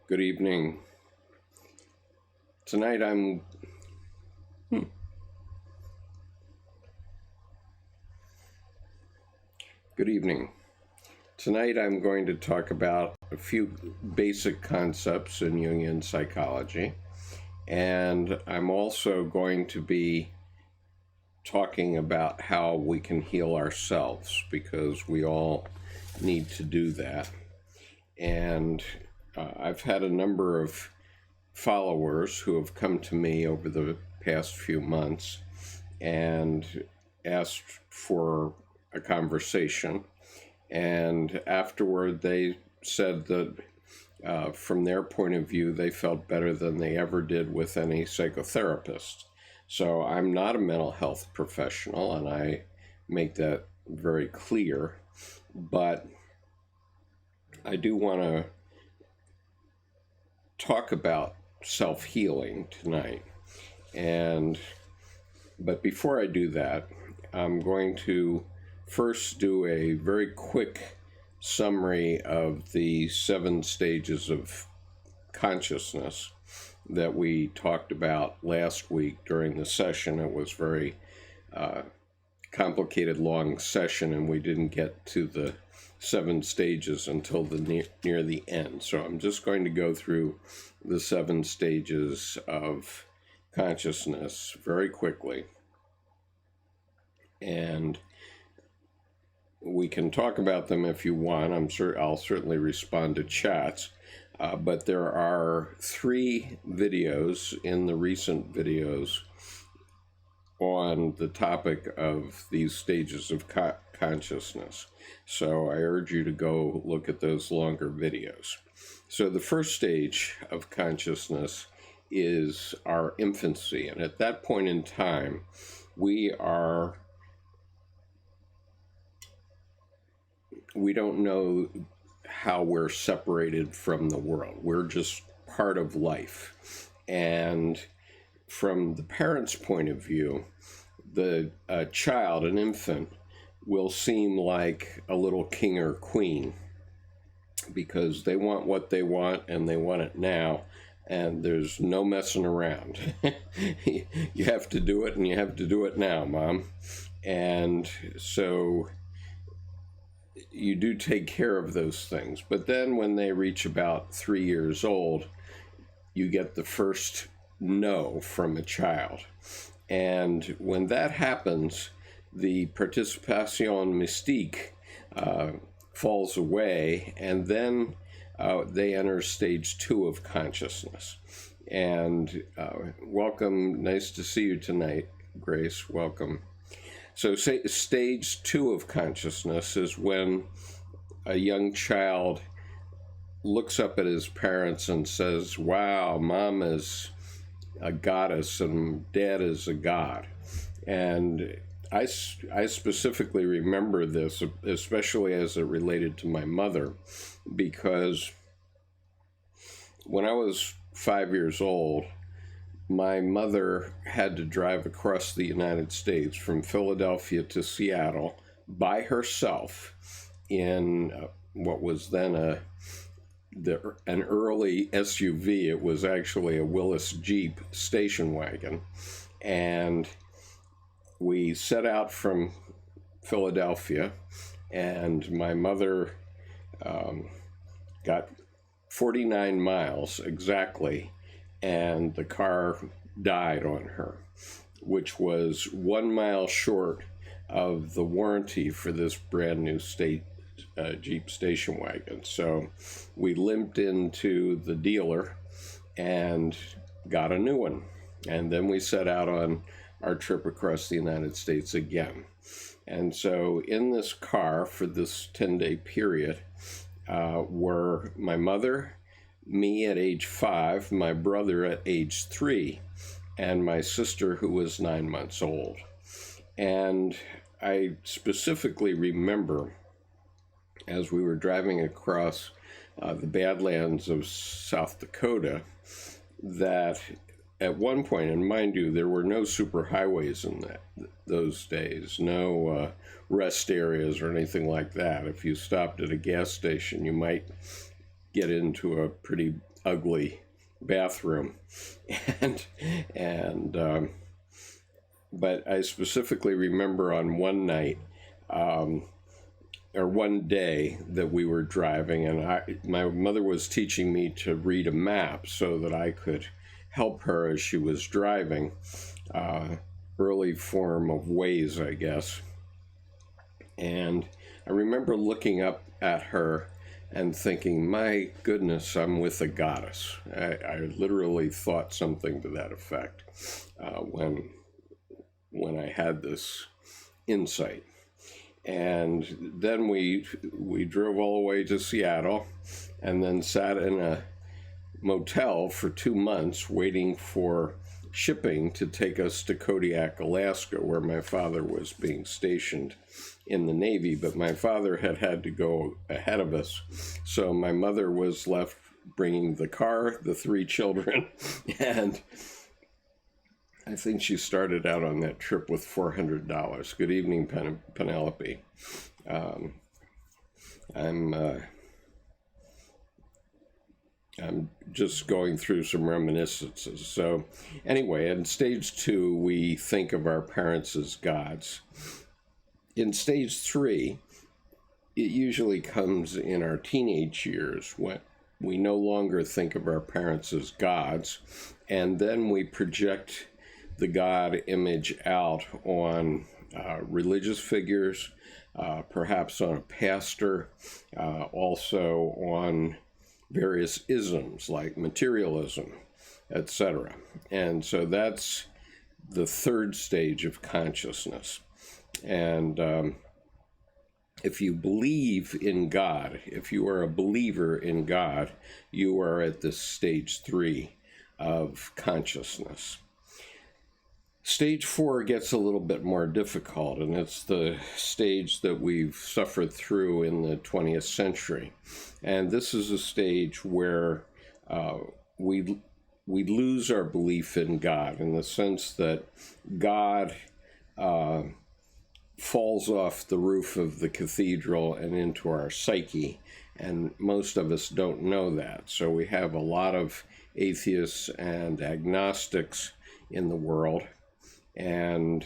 Good evening. Tonight I'm Good evening. Tonight I'm going to talk about a few basic concepts in Jungian psychology, and I'm also going to be talking about how we can heal ourselves, because we all need to do that. And I've had a number of followers who have come to me over the past few months and asked for a conversation. And afterward, they said that from their point of view, they felt better than they ever did with any psychotherapist. So I'm not a mental health professional, and I make that very clear. But I do want to talk about self-healing tonight. But before I do that, I'm going to first do a very quick summary of the 7 stages of consciousness that we talked about last week during the session. It was a very complicated, long session, and we didn't get to the 7 stages until near the end. So I'm just going to go through the 7 stages of consciousness very quickly. And we can talk about them if you want. I'll certainly respond to chats. But there are 3 videos in the recent videos on the topic of these stages of consciousness. So I urge you to go look at those longer videos. So the first stage of consciousness is our infancy. And at that point in time, we don't know how we're separated from the world. We're just part of life. And from the parent's point of view, the child, an infant, will seem like a little king or queen, because they want what they want and they want it now, and there's no messing around. You have to do it, and you have to do it now, Mom. And so you do take care of those things. But then when they reach about 3 years old, you get the first no from a child. And when that happens, the participation mystique falls away, and then they enter stage 2 of consciousness. And welcome, nice to see you tonight, Grace, welcome. So stage 2 of consciousness is when a young child looks up at his parents and says, wow, Mom is a goddess and Dad is a god. And I specifically remember this, especially as it related to my mother, because when I was 5 years old, my mother had to drive across the United States from Philadelphia to Seattle by herself in what was then an early SUV. It was actually a Willis Jeep station wagon. And we set out from Philadelphia, and my mother got 49 miles exactly, and the car died on her, which was 1 mile short of the warranty for this brand new Jeep station wagon. So we limped into the dealer and got a new one. And then we set out on our trip across the United States again. And so in this car for this 10-day period were my mother, me at age 5, my brother at age 3, and my sister who was 9 months old. And I specifically remember, as we were driving across the Badlands of South Dakota, that at one point, and mind you, there were no superhighways in those days, no rest areas or anything like that. If you stopped at a gas station, you might get into a pretty ugly bathroom, and but I specifically remember on one night, or one day that we were driving, and my mother was teaching me to read a map so that I could help her as she was driving. Early form of Waze, I guess. And I remember looking up at her and thinking, my goodness, I'm with a goddess. I literally thought something to that effect when I had this insight. And then we drove all the way to Seattle and then sat in a motel for 2 months waiting for shipping to take us to Kodiak, Alaska, where my father was being stationed in the Navy, but my father had to go ahead of us. So my mother was left bringing the car, the 3 children, and I think she started out on that trip with $400. Good evening, Penelope. I'm just going through some reminiscences. So anyway, in stage 2, we think of our parents as gods. In stage 3, it usually comes in our teenage years when we no longer think of our parents as gods, and then we project the God image out on religious figures, perhaps on a pastor, also on various isms like materialism, etc. And so that's the 3rd stage of consciousness. And if you believe in God, if you are a believer in God, you are at this stage 3 of consciousness. Stage 4 gets a little bit more difficult, and it's the stage that we've suffered through in the 20th century. And this is a stage where we lose our belief in God, in the sense that God falls off the roof of the cathedral and into our psyche, and most of us don't know that. So we have a lot of atheists and agnostics in the world, and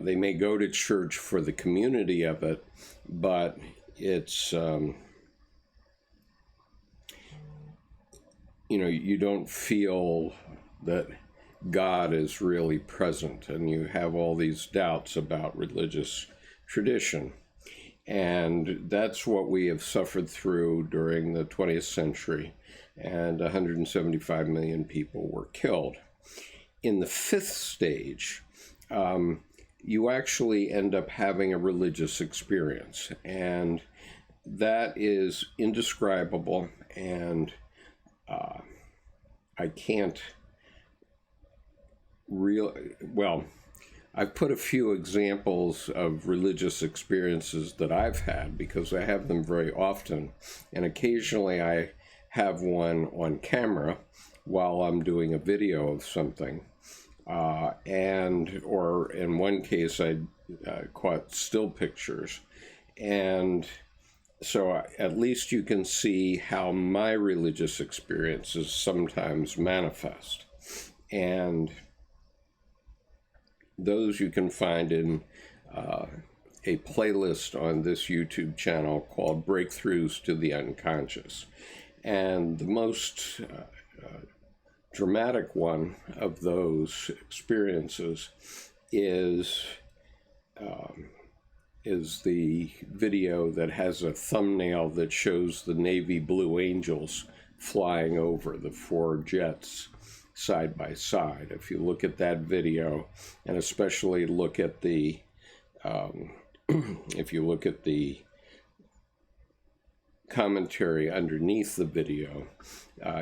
they may go to church for the community of it, but it's, you don't feel that God is really present, and you have all these doubts about religious tradition. And that's what we have suffered through during the 20th century, and 175 million people were killed. In the 5th stage, you actually end up having a religious experience, and that is indescribable, and I can't I've put a few examples of religious experiences that I've had because I have them very often, and occasionally I have one on camera while I'm doing a video of something, or in one case I caught still pictures, and so at least you can see how my religious experiences sometimes manifest. And those you can find in a playlist on this YouTube channel called Breakthroughs to the Unconscious. And the most dramatic one of those experiences is the video that has a thumbnail that shows the Navy Blue Angels flying over the 4 jets side by side. If you look at that video, and especially look at the if you look at the commentary underneath the video,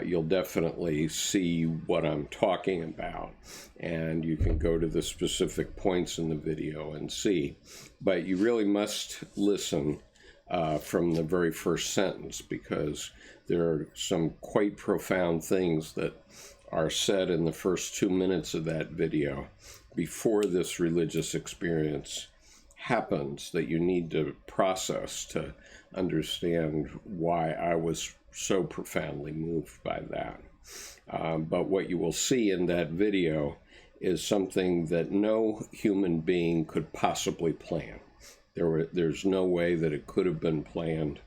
you'll definitely see what I'm talking about, and you can go to the specific points in the video and see. But you really must listen from the very first sentence, because there are some quite profound things that are said in the first 2 minutes of that video before this religious experience happens that you need to process to understand why I was so profoundly moved by that. But what you will see in that video is something that no human being could possibly plan. There's no way that it could have been planned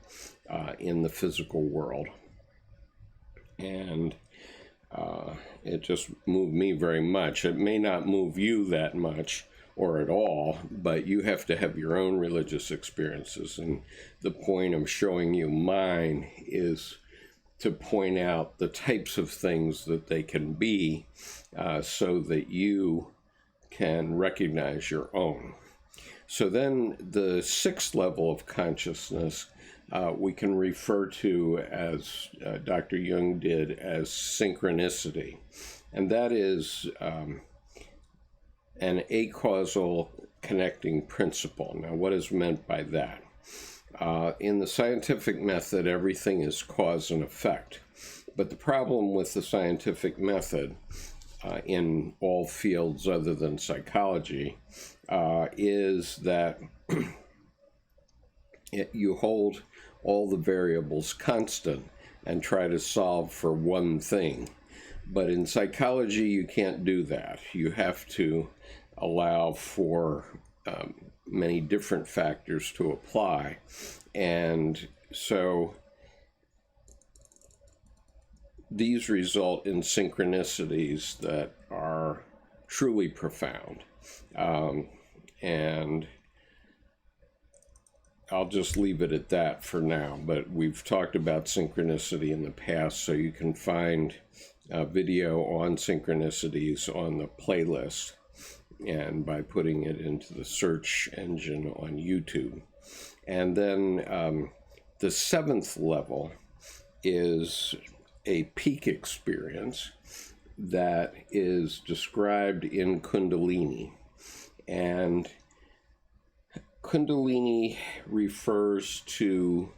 in the physical world. And it just moved me very much. It may not move you that much or at all, but you have to have your own religious experiences. And the point of showing you mine is to point out the types of things that they can be so that you can recognize your own. So then the sixth level of consciousness we can refer to, as Dr. Jung did, as synchronicity. And that is an acausal connecting principle. Now, what is meant by that? In the scientific method, everything is cause and effect. But the problem with the scientific method in all fields other than psychology is that you hold all the variables constant and try to solve for one thing. But in psychology, you can't do that. You have to allow for many different factors to apply. And so these result in synchronicities that are truly profound. And I'll just leave it at that for now, but we've talked about synchronicity in the past, so you can find a video on synchronicities on the playlist and by putting it into the search engine on YouTube. And then the seventh level is a peak experience that is described in Kundalini. And Kundalini refers to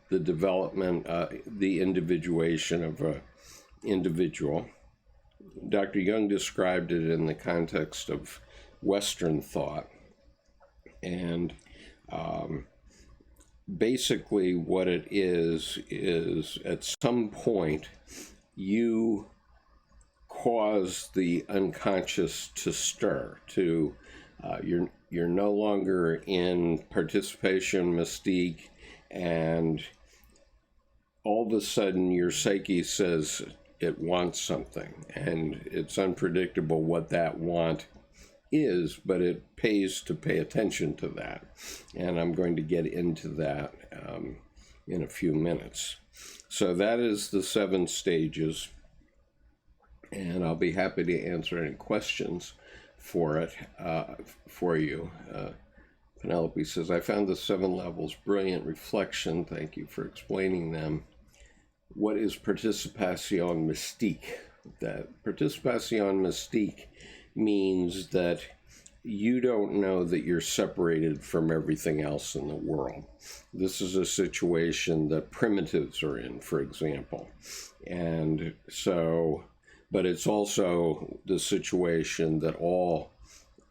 the development, the individuation of an individual. Dr. Jung described it in the context of Western thought. And basically what it is at some point you cause the unconscious to stir, to you're no longer in participation mystique, and all of a sudden your psyche says it wants something, and it's unpredictable what that want is, but it pays to pay attention to that. And I'm going to get into that in a few minutes. So that is the 7 stages, and I'll be happy to answer any questions for it, for you. Penelope says, I found the 7 levels brilliant reflection. Thank you for explaining them. What is participation mystique? That participation mystique means that you don't know that you're separated from everything else in the world. This is a situation that primitives are in, for example. And so, but it's also the situation that all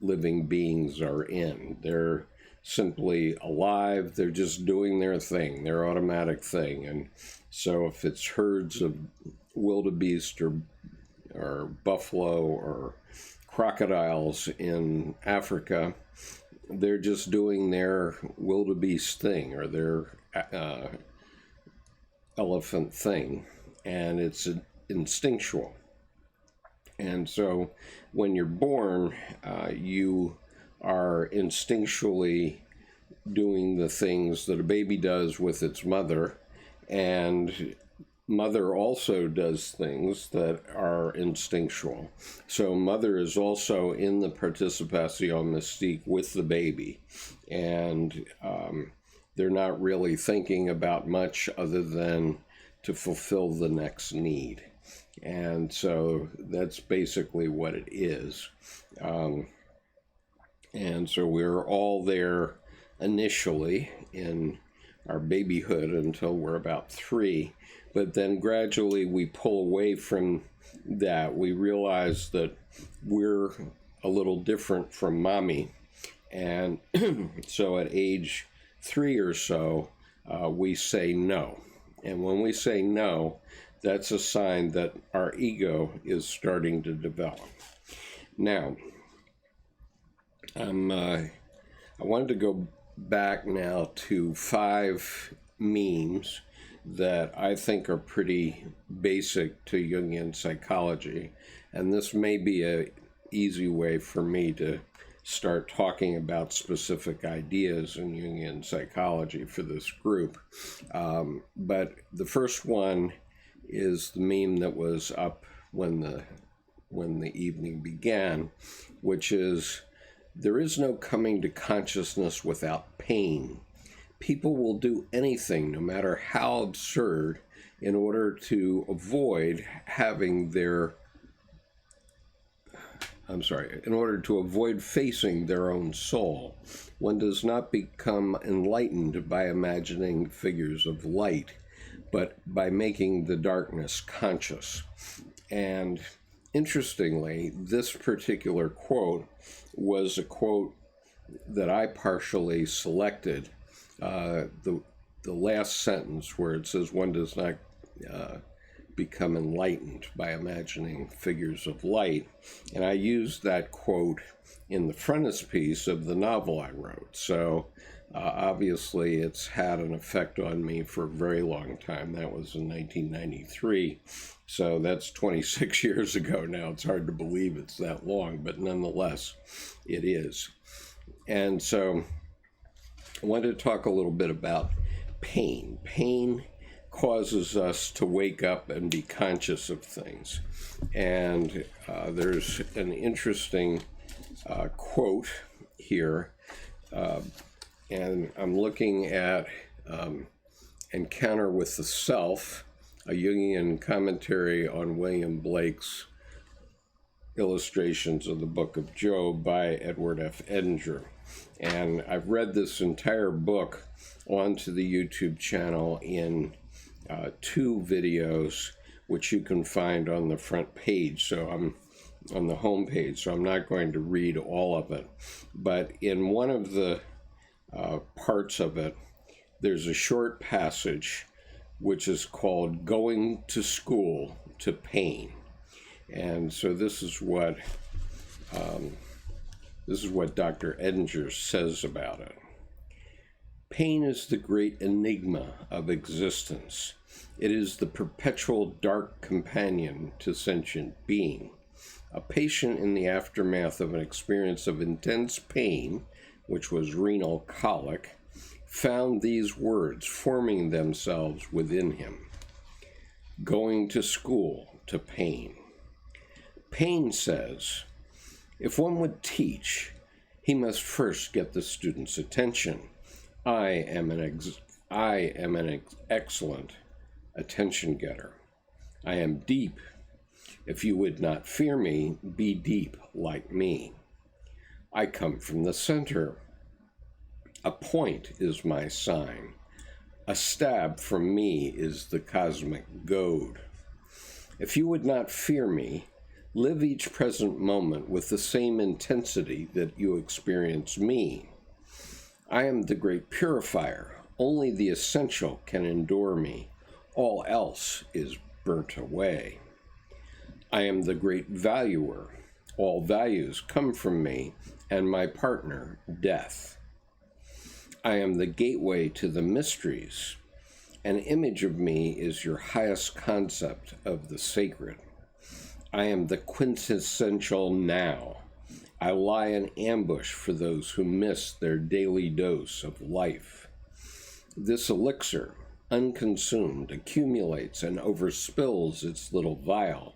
living beings are in. They're simply alive. They're just doing their thing, their automatic thing. And so if it's herds of wildebeest or buffalo or crocodiles in Africa, they're just doing their wildebeest thing or their elephant thing, and it's instinctual. And so when you're born, you are instinctually doing the things that a baby does with its mother, and mother also does things that are instinctual. So mother is also in the participation mystique with the baby, and they're not really thinking about much other than to fulfill the next need. And so that's basically what it is. And so we're all there initially in our babyhood until we're about 3. But then gradually we pull away from that. We realize that we're a little different from mommy. And so at age 3 or so, we say no. And when we say no, that's a sign that our ego is starting to develop. Now, I wanted to go back now to 5 memes that I think are pretty basic to Jungian psychology. And this may be an easy way for me to start talking about specific ideas in Jungian psychology for this group. But the first one is the meme that was up when the evening began, which is, there is no coming to consciousness without pain. People will do anything, no matter how absurd, in order to avoid facing their own soul. One does not become enlightened by imagining figures of light, but by making the darkness conscious. And interestingly, this particular quote was a quote that I partially selected. The last sentence where it says one does not become enlightened by imagining figures of light. And I used that quote in the frontispiece of the novel I wrote. So obviously it's had an effect on me for a very long time. That was in 1993. So that's 26 years ago now. It's hard to believe it's that long, but nonetheless, it is. And so I wanted to talk a little bit about pain. Pain causes us to wake up and be conscious of things. And there's an interesting quote here. And I'm looking at Encounter with the Self, a Jungian commentary on William Blake's illustrations of the Book of Job by Edward F. Edinger. And I've read this entire book onto the YouTube channel in 2 videos, which you can find on the front page. So I'm on the home page, so I'm not going to read all of it. But in one of the parts of it, there's a short passage which is called Going to School to Pain. And so this is what Dr. Edinger says about it. Pain is the great enigma of existence. It is the perpetual dark companion to sentient being. A patient in the aftermath of an experience of intense pain, which was renal colic, found these words forming themselves within him. Going to school to pain. Pain says, if one would teach, he must first get the student's attention. I am an excellent attention getter. I am deep. If you would not fear me, be deep like me. I come from the center. A point is my sign. A stab from me is the cosmic goad. If you would not fear me, live each present moment with the same intensity that you experience me. I am the great purifier. Only the essential can endure me. All else is burnt away. I am the great valuer. All values come from me and my partner, death. I am the gateway to the mysteries. An image of me is your highest concept of the sacred. I am the quintessential now. I lie in ambush for those who miss their daily dose of life. This elixir, unconsumed, accumulates and overspills its little vial,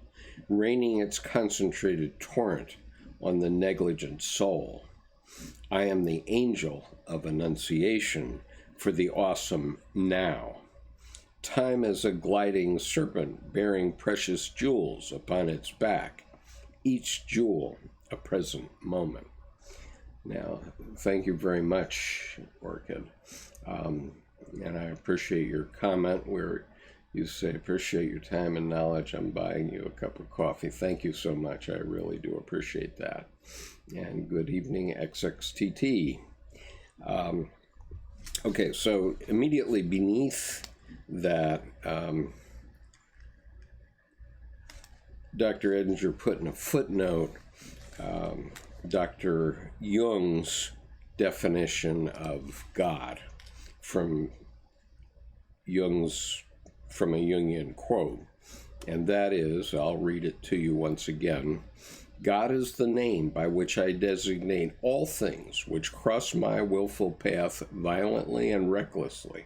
raining its concentrated torrent on the negligent soul. I am the angel of annunciation for the awesome now. Time is a gliding serpent bearing precious jewels upon its back, each jewel a present moment. Now, thank you very much, Orchid. And I appreciate your comment where you say, appreciate your time and knowledge. I'm buying you a cup of coffee. Thank you so much. I really do appreciate that. And good evening, XXTT. Okay, so immediately beneath that Dr. Edinger put in a footnote Dr. Jung's definition of God from a Jungian quote. And that is, I'll read it to you once again, God is the name by which I designate all things which cross my willful path violently and recklessly,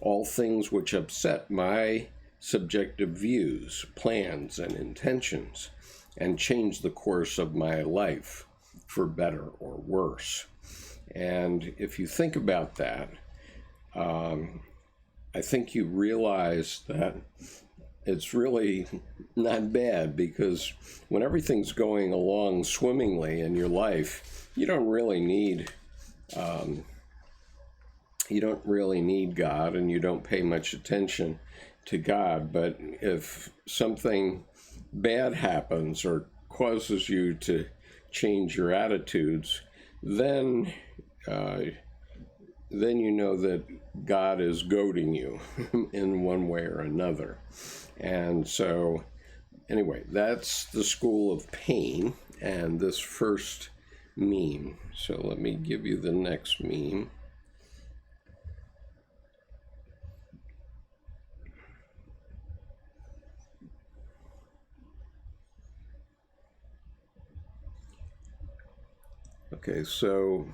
all things which upset my subjective views, plans, and intentions, and change the course of my life for better or worse. And if you think about that, I think you realize that it's really not bad, because when everything's going along swimmingly in your life, you don't really need God, and you don't pay much attention to God. But if something bad happens or causes you to change your attitudes, then you know that God is goading you in one way or another. And so, anyway, that's the school of pain and this first meme. So let me give you the next meme. Okay, so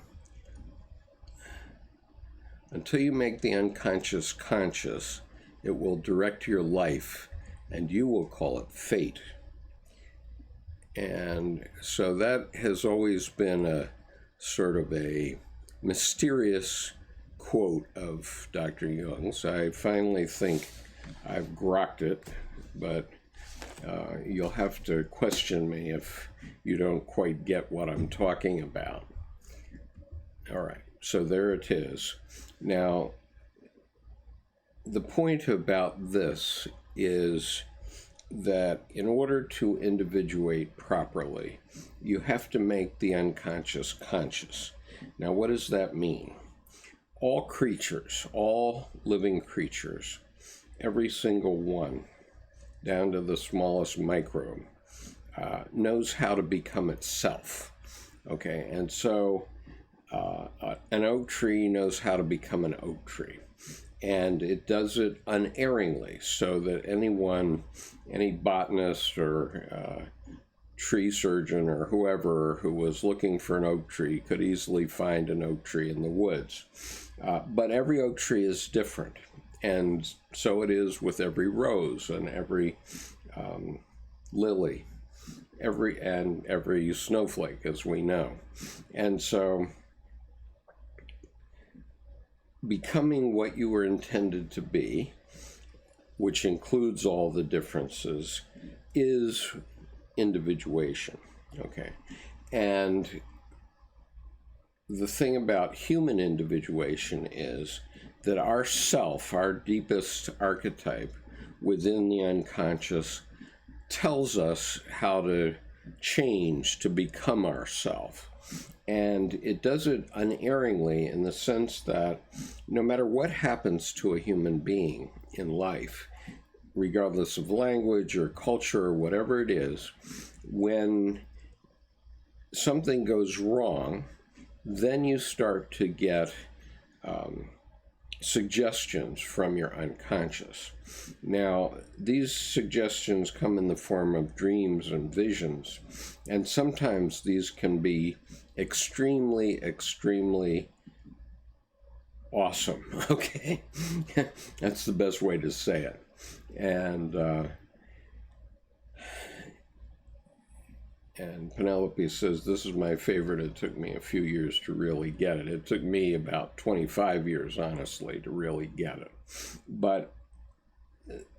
until you make the unconscious conscious, it will direct your life, and you will call it fate. And so that has always been a sort of a mysterious quote of Dr. Jung's. I finally think I've grokked it, but you'll have to question me if you don't quite get what I'm talking about. All right, so there it is. Now, the point about this is that in order to individuate properly, you have to make the unconscious conscious. Now, what does that mean? All creatures, all living creatures, every single one, down to the smallest microbe, knows how to become itself. Okay, and so an oak tree knows how to become an oak tree. And it does it unerringly, so that any botanist or tree surgeon or whoever who was looking for an oak tree could easily find an oak tree in the woods. But every oak tree is different, and so it is with every rose and every lily, every snowflake, as we know. And so becoming what you were intended to be, which includes all the differences, is individuation. Okay. And the thing about human individuation is that our self, our deepest archetype within the unconscious, tells us how to change to become ourself. And it does it unerringly in the sense that no matter what happens to a human being in life, regardless of language or culture or whatever it is, when something goes wrong, then you start to get suggestions from your unconscious. Now, these suggestions come in the form of dreams and visions, and sometimes these can be extremely, extremely awesome, okay? That's the best way to say it. And Penelope says, this is my favorite. It took me a few years to really get it. It took me about 25 years, honestly, to really get it. But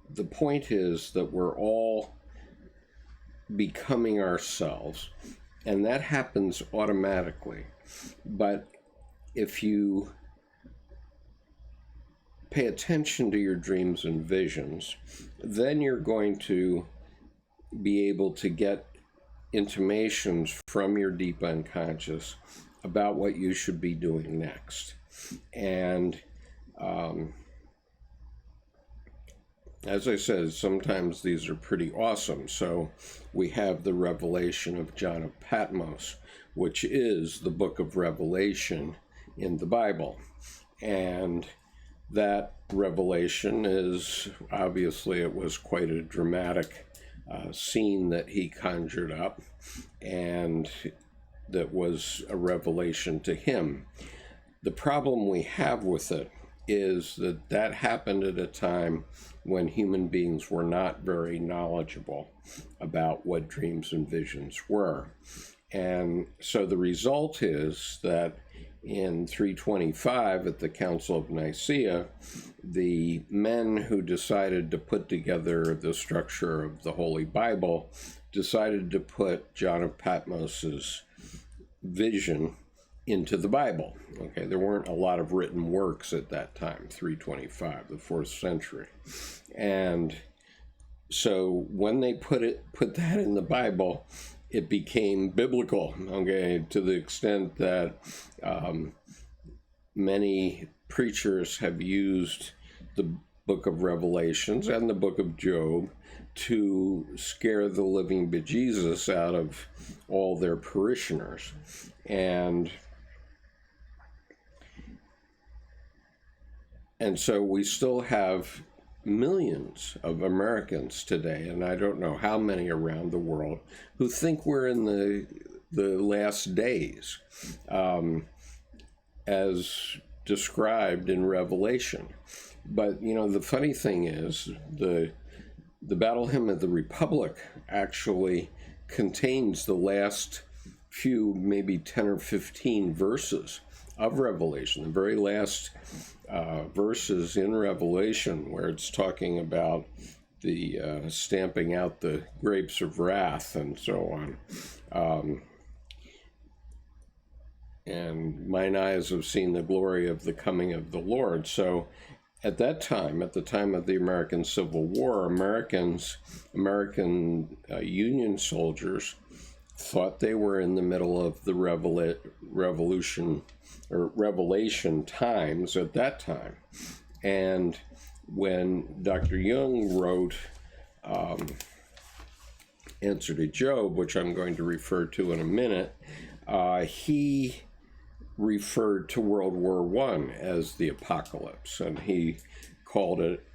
the point is that we're all becoming ourselves, and that happens automatically. But if you pay attention to your dreams and visions, then you're going to be able to get intimations from your deep unconscious about what you should be doing next. And as I said, sometimes these are pretty awesome. So we have the revelation of John of Patmos, which is the book of Revelation in the Bible. And that revelation is, obviously, it was quite a dramatic scene that he conjured up, and that was a revelation to him. The problem we have with it is that that happened at a time when human beings were not very knowledgeable about what dreams and visions were. And so the result is that in 325 at the Council of Nicaea, the men who decided to put together the structure of the Holy Bible decided to put John of Patmos's vision into the Bible. Okay, there weren't a lot of written works at that time, 325, the 4th century. And so when they put that in the Bible, it became biblical, okay, to the extent that many preachers have used the book of Revelations and the book of Job to scare the living bejesus out of all their parishioners. And so we still have millions of Americans today, and I don't know how many around the world, who think we're in the last days, as described in Revelation. But, you know, the funny thing is, the Battle Hymn of the Republic actually contains the last few, maybe 10 or 15 verses of Revelation, the very last verses in Revelation, where it's talking about the stamping out the grapes of wrath and so on. And mine eyes have seen the glory of the coming of the Lord. So at that time, at the time of the American Civil War, American Union soldiers thought they were in the middle of the revelation times at that time. And when Dr. Jung wrote Answer to Job, which I'm going to refer to in a minute, he referred to World War I as the apocalypse, and he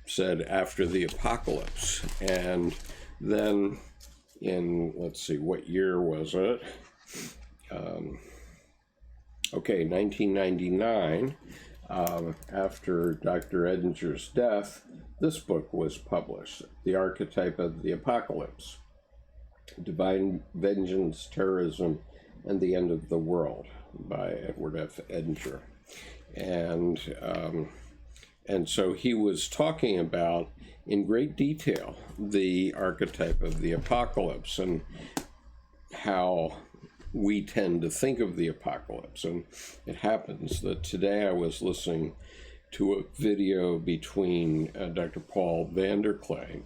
said after the apocalypse. And then in, let's see, what year was it? 1999, after Dr. Edinger's death, this book was published, The Archetype of the Apocalypse, Divine Vengeance, Terrorism, and the End of the World by Edward F. Edinger. And so he was talking about, in great detail, the archetype of the apocalypse and how we tend to think of the apocalypse. And it happens that today I was listening to a video between Dr. Paul Vanderklay,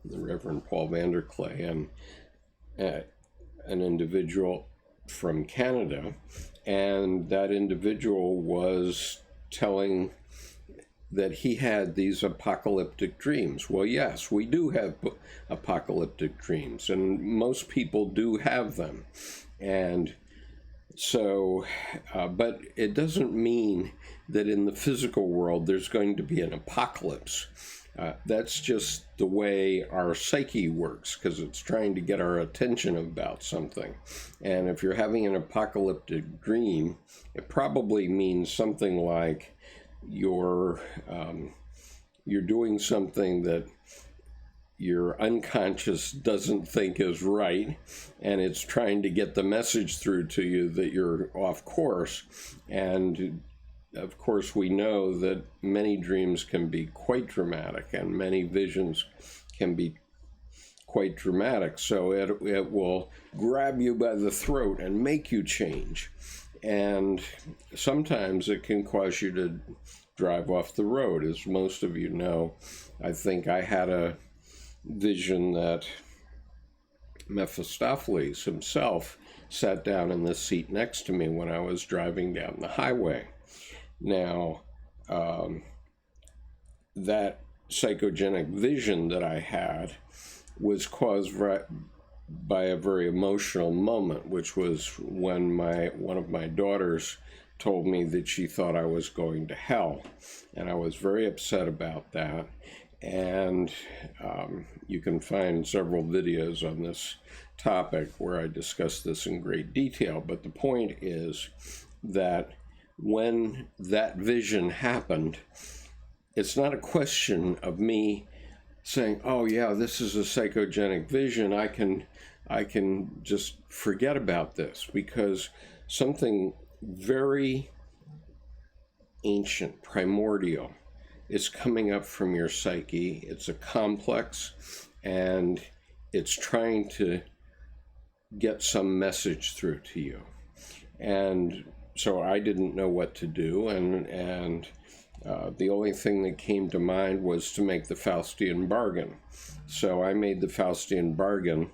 the Reverend Paul Vanderklay, and an individual from Canada. And that individual was telling that he had these apocalyptic dreams. Well, yes, we do have apocalyptic dreams, and most people do have them. And so, but it doesn't mean that in the physical world there's going to be an apocalypse. That's just the way our psyche works, because it's trying to get our attention about something. And if you're having an apocalyptic dream, it probably means something like you're doing something that your unconscious doesn't think is right, and it's trying to get the message through to you that you're off course. And of course, we know that many dreams can be quite dramatic, and many visions can be quite dramatic. So it will grab you by the throat and make you change. And sometimes it can cause you to drive off the road. As most of you know, I think I had a vision that Mephistopheles himself sat down in the seat next to me when I was driving down the highway. Now, that psychogenic vision that I had was caused by a very emotional moment, which was when one of my daughters told me that she thought I was going to hell. And I was very upset about that. And you can find several videos on this topic where I discuss this in great detail. But the point is that when that vision happened, it's not a question of me saying, oh yeah, this is a psychogenic vision, I can just forget about this, because something very ancient, primordial, is coming up from your psyche. It's a complex, and it's trying to get some message through to you. And so I didn't know what to do, and the only thing that came to mind was to make the Faustian bargain. So I made the Faustian bargain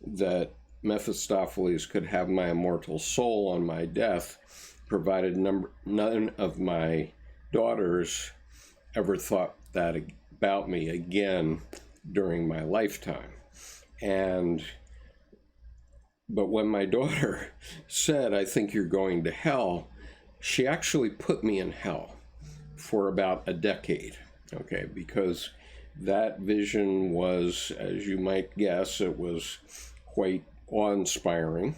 that Mephistopheles could have my immortal soul on my death, provided none of my daughters ever thought that about me again during my lifetime. But when my daughter said, I think you're going to hell, she actually put me in hell for about a decade, okay? Because that vision was, as you might guess, it was quite awe-inspiring.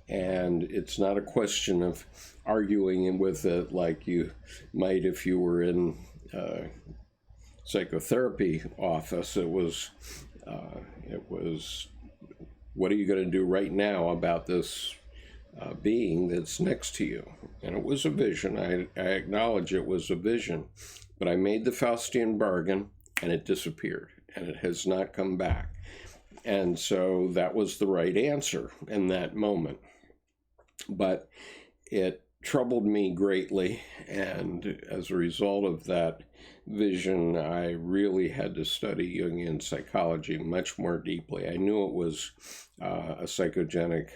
And it's not a question of arguing with it like you might if you were in a psychotherapy office. It was, what are you going to do right now about this being that's next to you? And it was a vision. I acknowledge it was a vision. But I made the Faustian bargain, and it disappeared. And it has not come back. And so that was the right answer in that moment. But it troubled me greatly. And as a result of that vision, I really had to study Jungian psychology much more deeply. I knew it was a psychogenic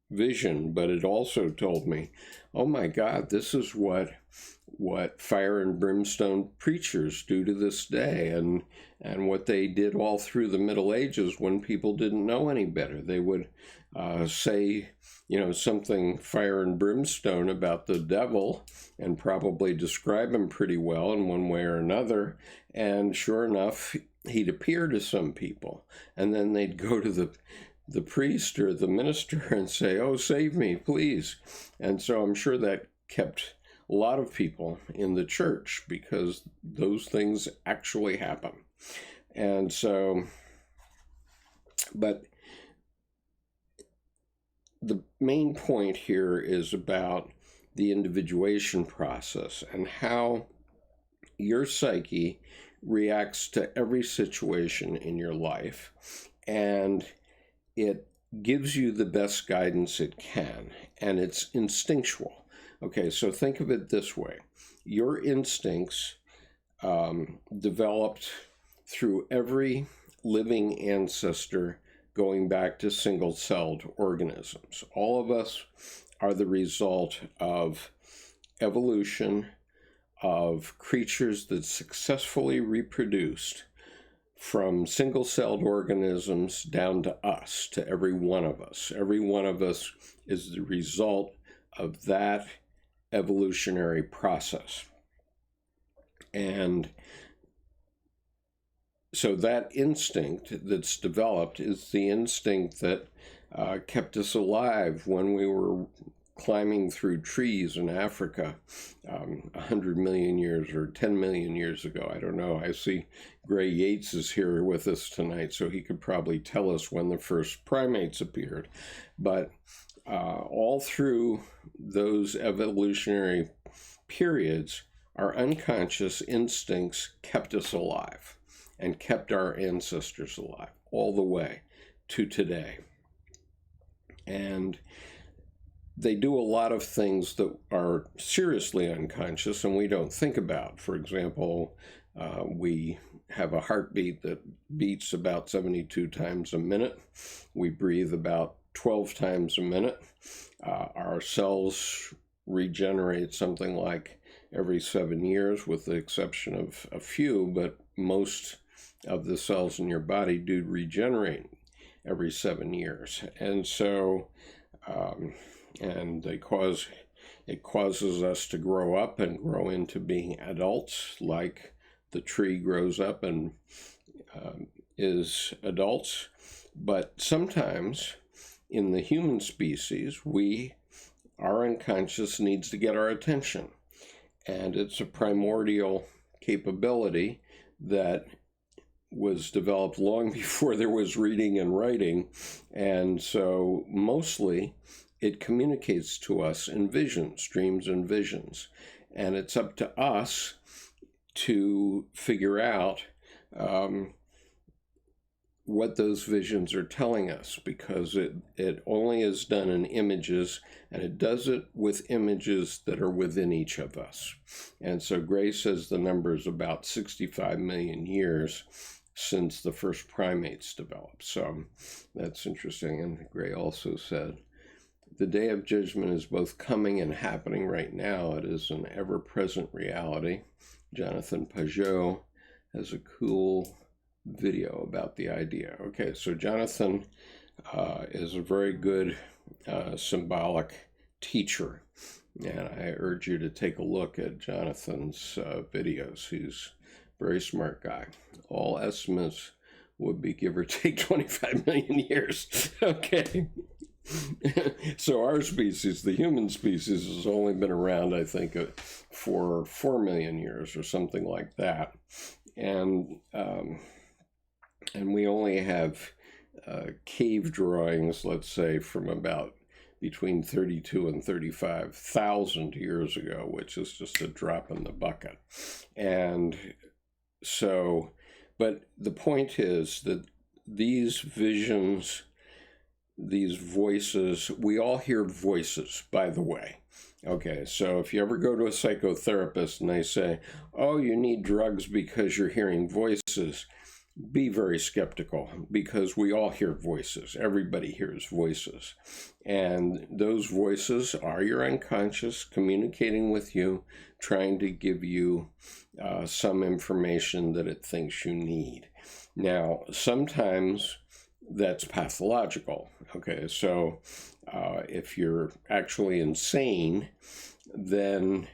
vision, but it also told me, oh my God, this is what fire and brimstone preachers do to this day, and what they did all through the Middle Ages when people didn't know any better. They would say, something fire and brimstone about the devil and probably describe him pretty well in one way or another. And sure enough, he'd appear to some people. And then they'd go to the priest or the minister and say, oh, save me, please. And so I'm sure that kept a lot of people in the church, because those things actually happen. And so, but the main point here is about the individuation process and how your psyche reacts to every situation in your life, and it gives you the best guidance it can, and it's instinctual. Okay, so think of it this way. Your instincts developed through every living ancestor going back to single-celled organisms. All of us are the result of evolution, of creatures that successfully reproduced from single-celled organisms down to us, to every one of us. Every one of us is the result of that evolutionary process. And so that instinct that's developed is the instinct that kept us alive when we were climbing through trees in Africa 100 million years or 10 million years ago. I don't know. I see Gray Yates is here with us tonight, so he could probably tell us when the first primates appeared. But all through those evolutionary periods, our unconscious instincts kept us alive and kept our ancestors alive all the way to today. And they do a lot of things that are seriously unconscious and we don't think about. For example, we have a heartbeat that beats about 72 times a minute. We breathe about 12 times a minute. Our cells regenerate something like every 7 years, with the exception of a few, but most of the cells in your body do regenerate every 7 years. And so, and it causes us to grow up and grow into being adults, like the tree grows up and is adults. But sometimes in the human species, our unconscious needs to get our attention. And it's a primordial capability that was developed long before there was reading and writing. And so mostly it communicates to us in visions, dreams and visions. And it's up to us to figure out what those visions are telling us, because it only is done in images, and it does it with images that are within each of us. And so Gray says the number is about 65 million years since the first primates developed. So that's interesting. And Gray also said, the day of judgment is both coming and happening right now. It is an ever-present reality. Jonathan Pajot has a cool video about the idea. Okay, so Jonathan is a very good symbolic teacher, and I urge you to take a look at Jonathan's videos. He's a very smart guy. All estimates would be give or take 25 million years. Okay. So our species, the human species, has only been around, I think, for 4 million years or something like that. And we only have cave drawings, let's say, from about between 32 and 35,000 years ago, which is just a drop in the bucket. And so, but the point is that these visions, these voices, we all hear voices, by the way. Okay, so if you ever go to a psychotherapist and they say, oh, you need drugs because you're hearing voices, be very skeptical, because we all hear voices. Everybody hears voices. And those voices are your unconscious communicating with you, trying to give you some information that it thinks you need. Now, sometimes that's pathological. Okay, so if you're actually insane, then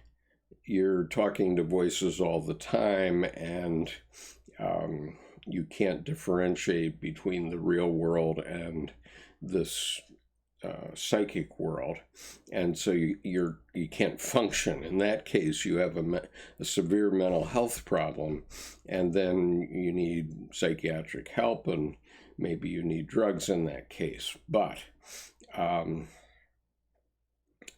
you're talking to voices all the time, and you can't differentiate between the real world and this psychic world, and so you can't function. In that case, you have a severe mental health problem, and then you need psychiatric help, and maybe you need drugs in that case. But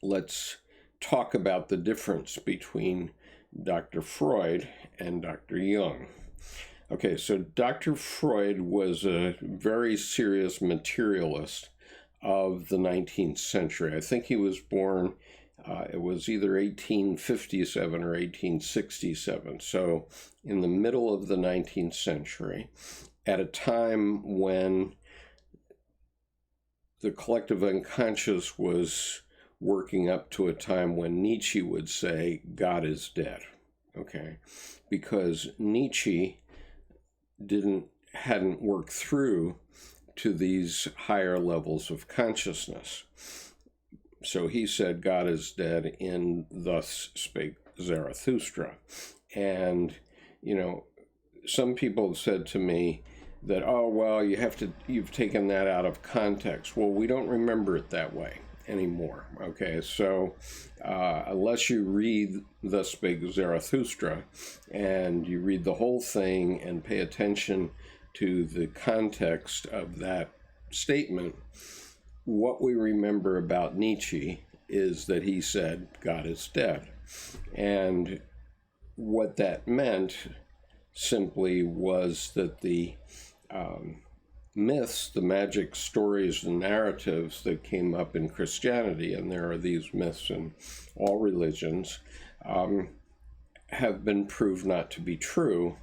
let's talk about the difference between Dr. Freud and Dr. Jung. Okay, so Dr. Freud was a very serious materialist of the 19th century. I think he was born, it was either 1857 or 1867, so in the middle of the 19th century, at a time when the collective unconscious was working up to a time when Nietzsche would say, God is dead, okay? Because Nietzsche hadn't worked through to these higher levels of consciousness. So he said, God is dead, in Thus Spake Zarathustra. And, you know, some people have said to me that, oh, well, you've taken that out of context. Well, we don't remember it that way anymore. Okay, so unless you read Thus Spake Zarathustra and you read the whole thing and pay attention to the context of that statement, what we remember about Nietzsche is that he said, God is dead. And what that meant simply was that the myths, the magic stories and narratives that came up in Christianity, and there are these myths in all religions, have been proved not to be true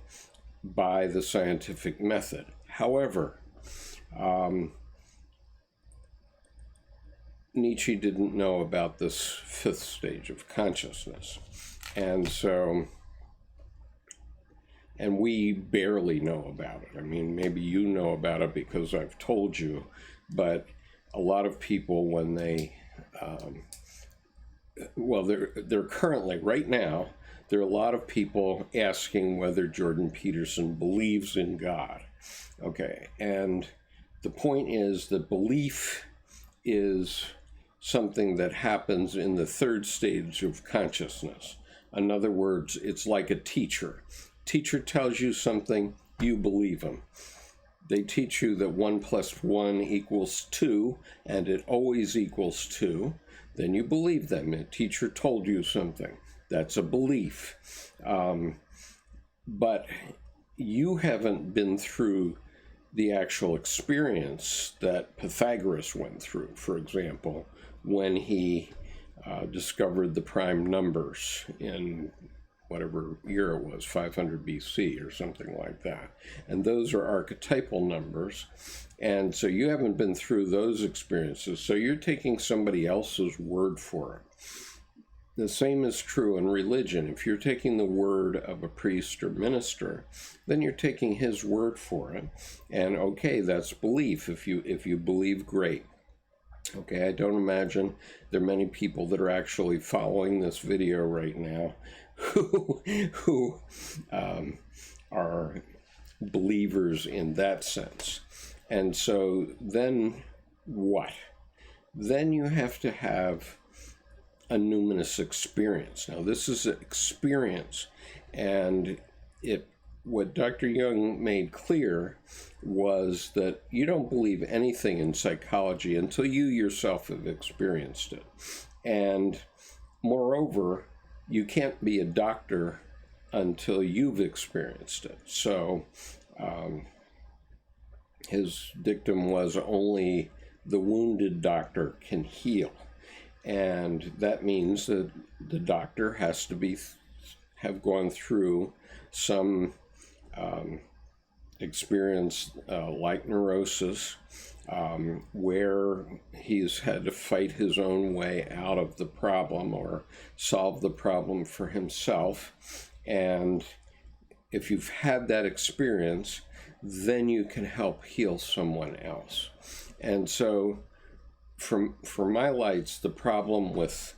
by the scientific method. However, Nietzsche didn't know about this fifth stage of consciousness. And so, and we barely know about it. I mean, maybe you know about it because I've told you, but a lot of people, when they, they're currently, right now, there are a lot of people asking whether Jordan Peterson believes in God. Okay, and the point is that belief is something that happens in the third stage of consciousness. In other words, it's like a teacher. Teacher tells you something, you believe them. They teach you that 1 + 1 = 2, and it always equals 2. Then you believe them. A teacher told you something. That's a belief. But you haven't been through the actual experience that Pythagoras went through, for example, when he discovered the prime numbers in whatever year it was, 500 BC or something like that. And those are archetypal numbers. And so you haven't been through those experiences. So you're taking somebody else's word for it. The same is true in religion. If you're taking the word of a priest or minister, then you're taking his word for it. And okay, that's belief. If you believe, great. Okay, I don't imagine there are many people that are actually following this video right now who are believers in that sense. And so then what? Then you have to have a numinous experience. Now, this is an experience, and what Dr. Jung made clear was that you don't believe anything in psychology until you yourself have experienced it. And moreover, you can't be a doctor until you've experienced it. So his dictum was only the wounded doctor can heal. And that means that the doctor has to have gone through some experience like neurosis, where he's had to fight his own way out of the problem or solve the problem for himself. And if you've had that experience, then you can help heal someone else. And so for my lights, the problem with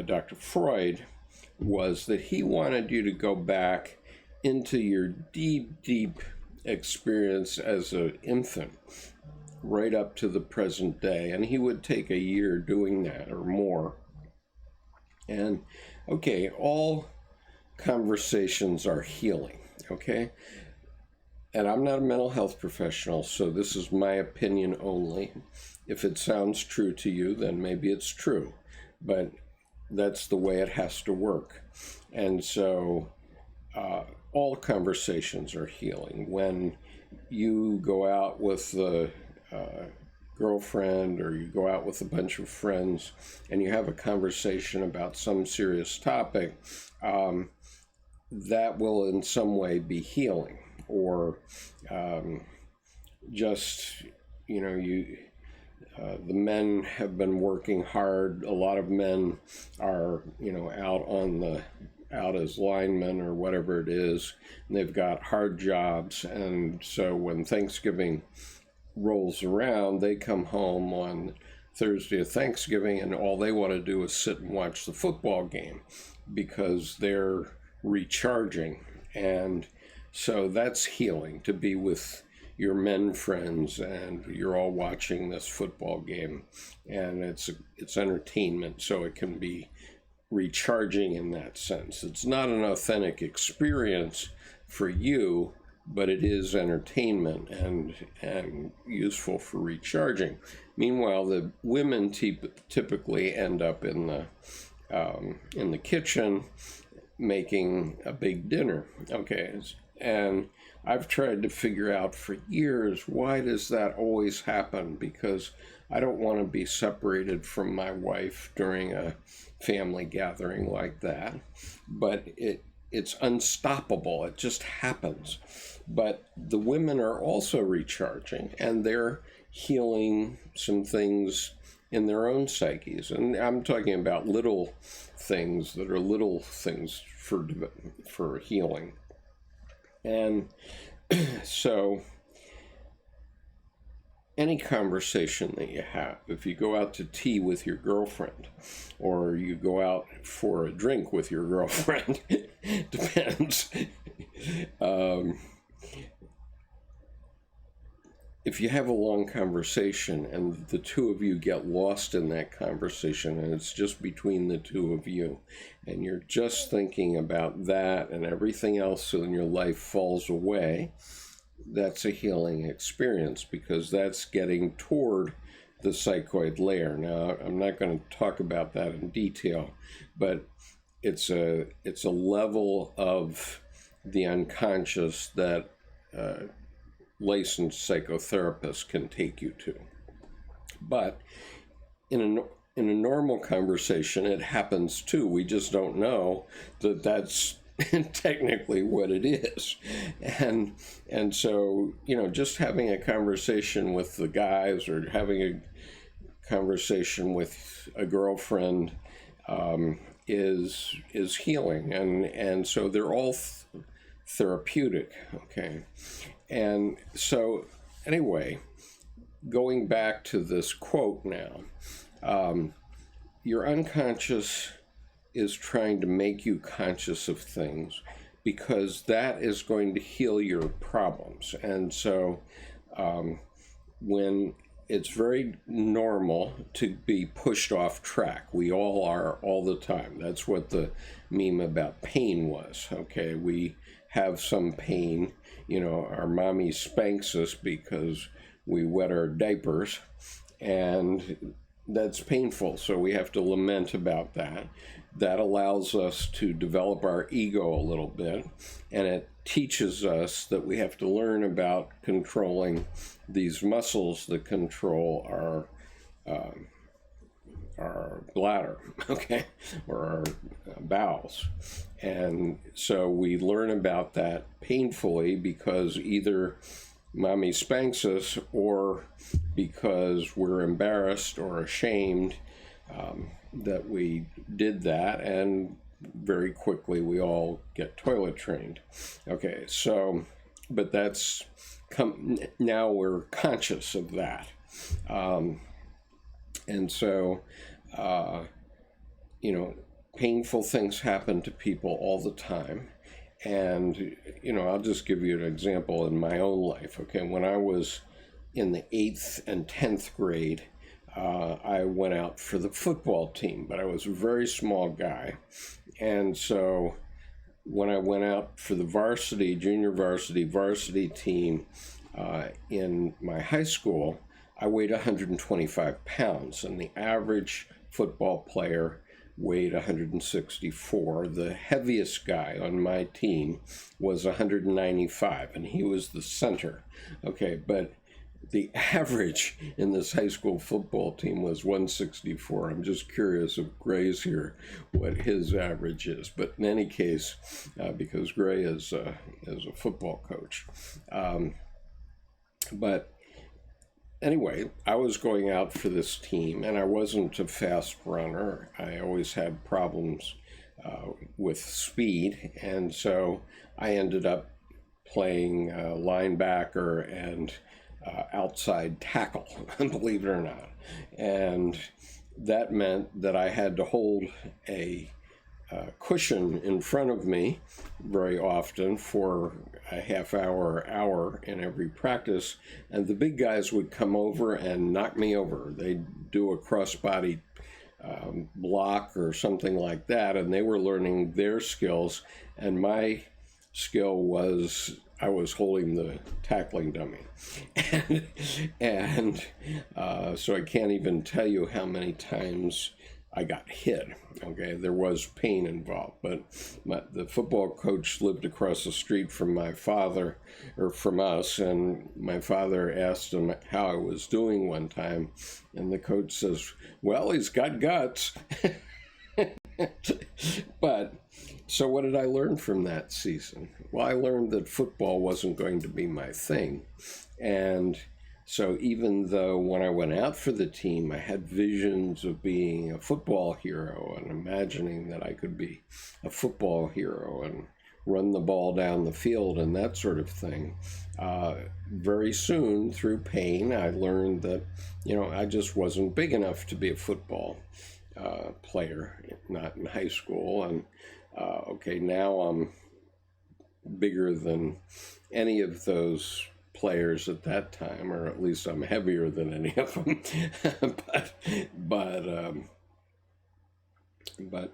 Dr. Freud was that he wanted you to go back into your deep, deep experience as an infant, right up to the present day. And he would take a year doing that or more. And okay, all conversations are healing, okay? And I'm not a mental health professional, so this is my opinion only. If it sounds true to you, then maybe it's true. But that's the way it has to work. And so all conversations are healing. When you go out with a girlfriend or you go out with a bunch of friends and you have a conversation about some serious topic, that will in some way be healing. Or just, the men have been working hard. A lot of men are, out as linemen or whatever it is, and they've got hard jobs. And so when Thanksgiving rolls around, they come home on Thursday of Thanksgiving, and all they want to do is sit and watch the football game because they're recharging. And so that's healing, to be with your men friends and you're all watching this football game, and it's entertainment, so it can be recharging in that sense. It's not an authentic experience for you, but it is entertainment and useful for recharging. Meanwhile, the women typically end up in the kitchen making a big dinner. Okay, and I've tried to figure out for years, why does that always happen? Because I don't want to be separated from my wife during a family gathering like that. But it's unstoppable. It just happens. But the women are also recharging, and they're healing some things in their own psyches. And I'm talking about little things that are little things for healing. And so any conversation that you have, if you go out to tea with your girlfriend, or you go out for a drink with your girlfriend, depends. If you have a long conversation and the two of you get lost in that conversation and it's just between the two of you and you're just thinking about that and everything else in your life falls away, that's a healing experience, because that's getting toward the psychoid layer. Now, I'm not going to talk about that in detail, but it's a level of the unconscious that licensed psychotherapists can take you to. But in a normal conversation, it happens too. We just don't know that that's technically what it is. And so, just having a conversation with the guys or having a conversation with a girlfriend is healing. And so they're all therapeutic, okay? And so, anyway, going back to this quote now, your unconscious is trying to make you conscious of things because that is going to heal your problems. And so when it's very normal to be pushed off track, we all are all the time. That's what the meme about pain was, okay? We have some pain, our mommy spanks us because we wet our diapers, and that's painful, so we have to lament about that. That allows us to develop our ego a little bit, and it teaches us that we have to learn about controlling these muscles that control our bladder, okay, or our bowels. And so we learn about that painfully because either mommy spanks us or because we're embarrassed or ashamed that we did that, and very quickly we all get toilet trained. Okay, so, but that's, now we're conscious of that. And so, painful things happen to people all the time. And, I'll just give you an example in my own life. Okay, when I was in the 8th and 10th grade, I went out for the football team, but I was a very small guy. And so when I went out for the junior varsity team in my high school, I weighed 125 pounds, and the average football player weighed 164. The heaviest guy on my team was 195, and he was the center. Okay, but the average in this high school football team was 164. I'm just curious if Gray's here, what his average is. But in any case, because Gray is a football coach. But anyway, I was going out for this team, and I wasn't a fast runner. I always had problems with speed, and so I ended up playing linebacker and outside tackle, believe it or not. And that meant that I had to hold a cushion in front of me very often for a half hour in every practice, and the big guys would come over and knock me over. They'd do a crossbody block or something like that, and they were learning their skills, and my skill was I was holding the tackling dummy. And so I can't even tell you how many times I got hit. Okay, there was pain involved, but the football coach lived across the street from my father, or from us, and my father asked him how I was doing one time, and the coach says, "Well, he's got guts." But so what did I learn from that season? Well, I learned that football wasn't going to be my thing, and So even though when I went out for the team, I had visions of being a football hero and imagining that I could be a football hero and run the ball down the field and that sort of thing, very soon through pain, I learned that, I just wasn't big enough to be a football player, not in high school. And okay, now I'm bigger than any of those players at that time, or at least I'm heavier than any of them. but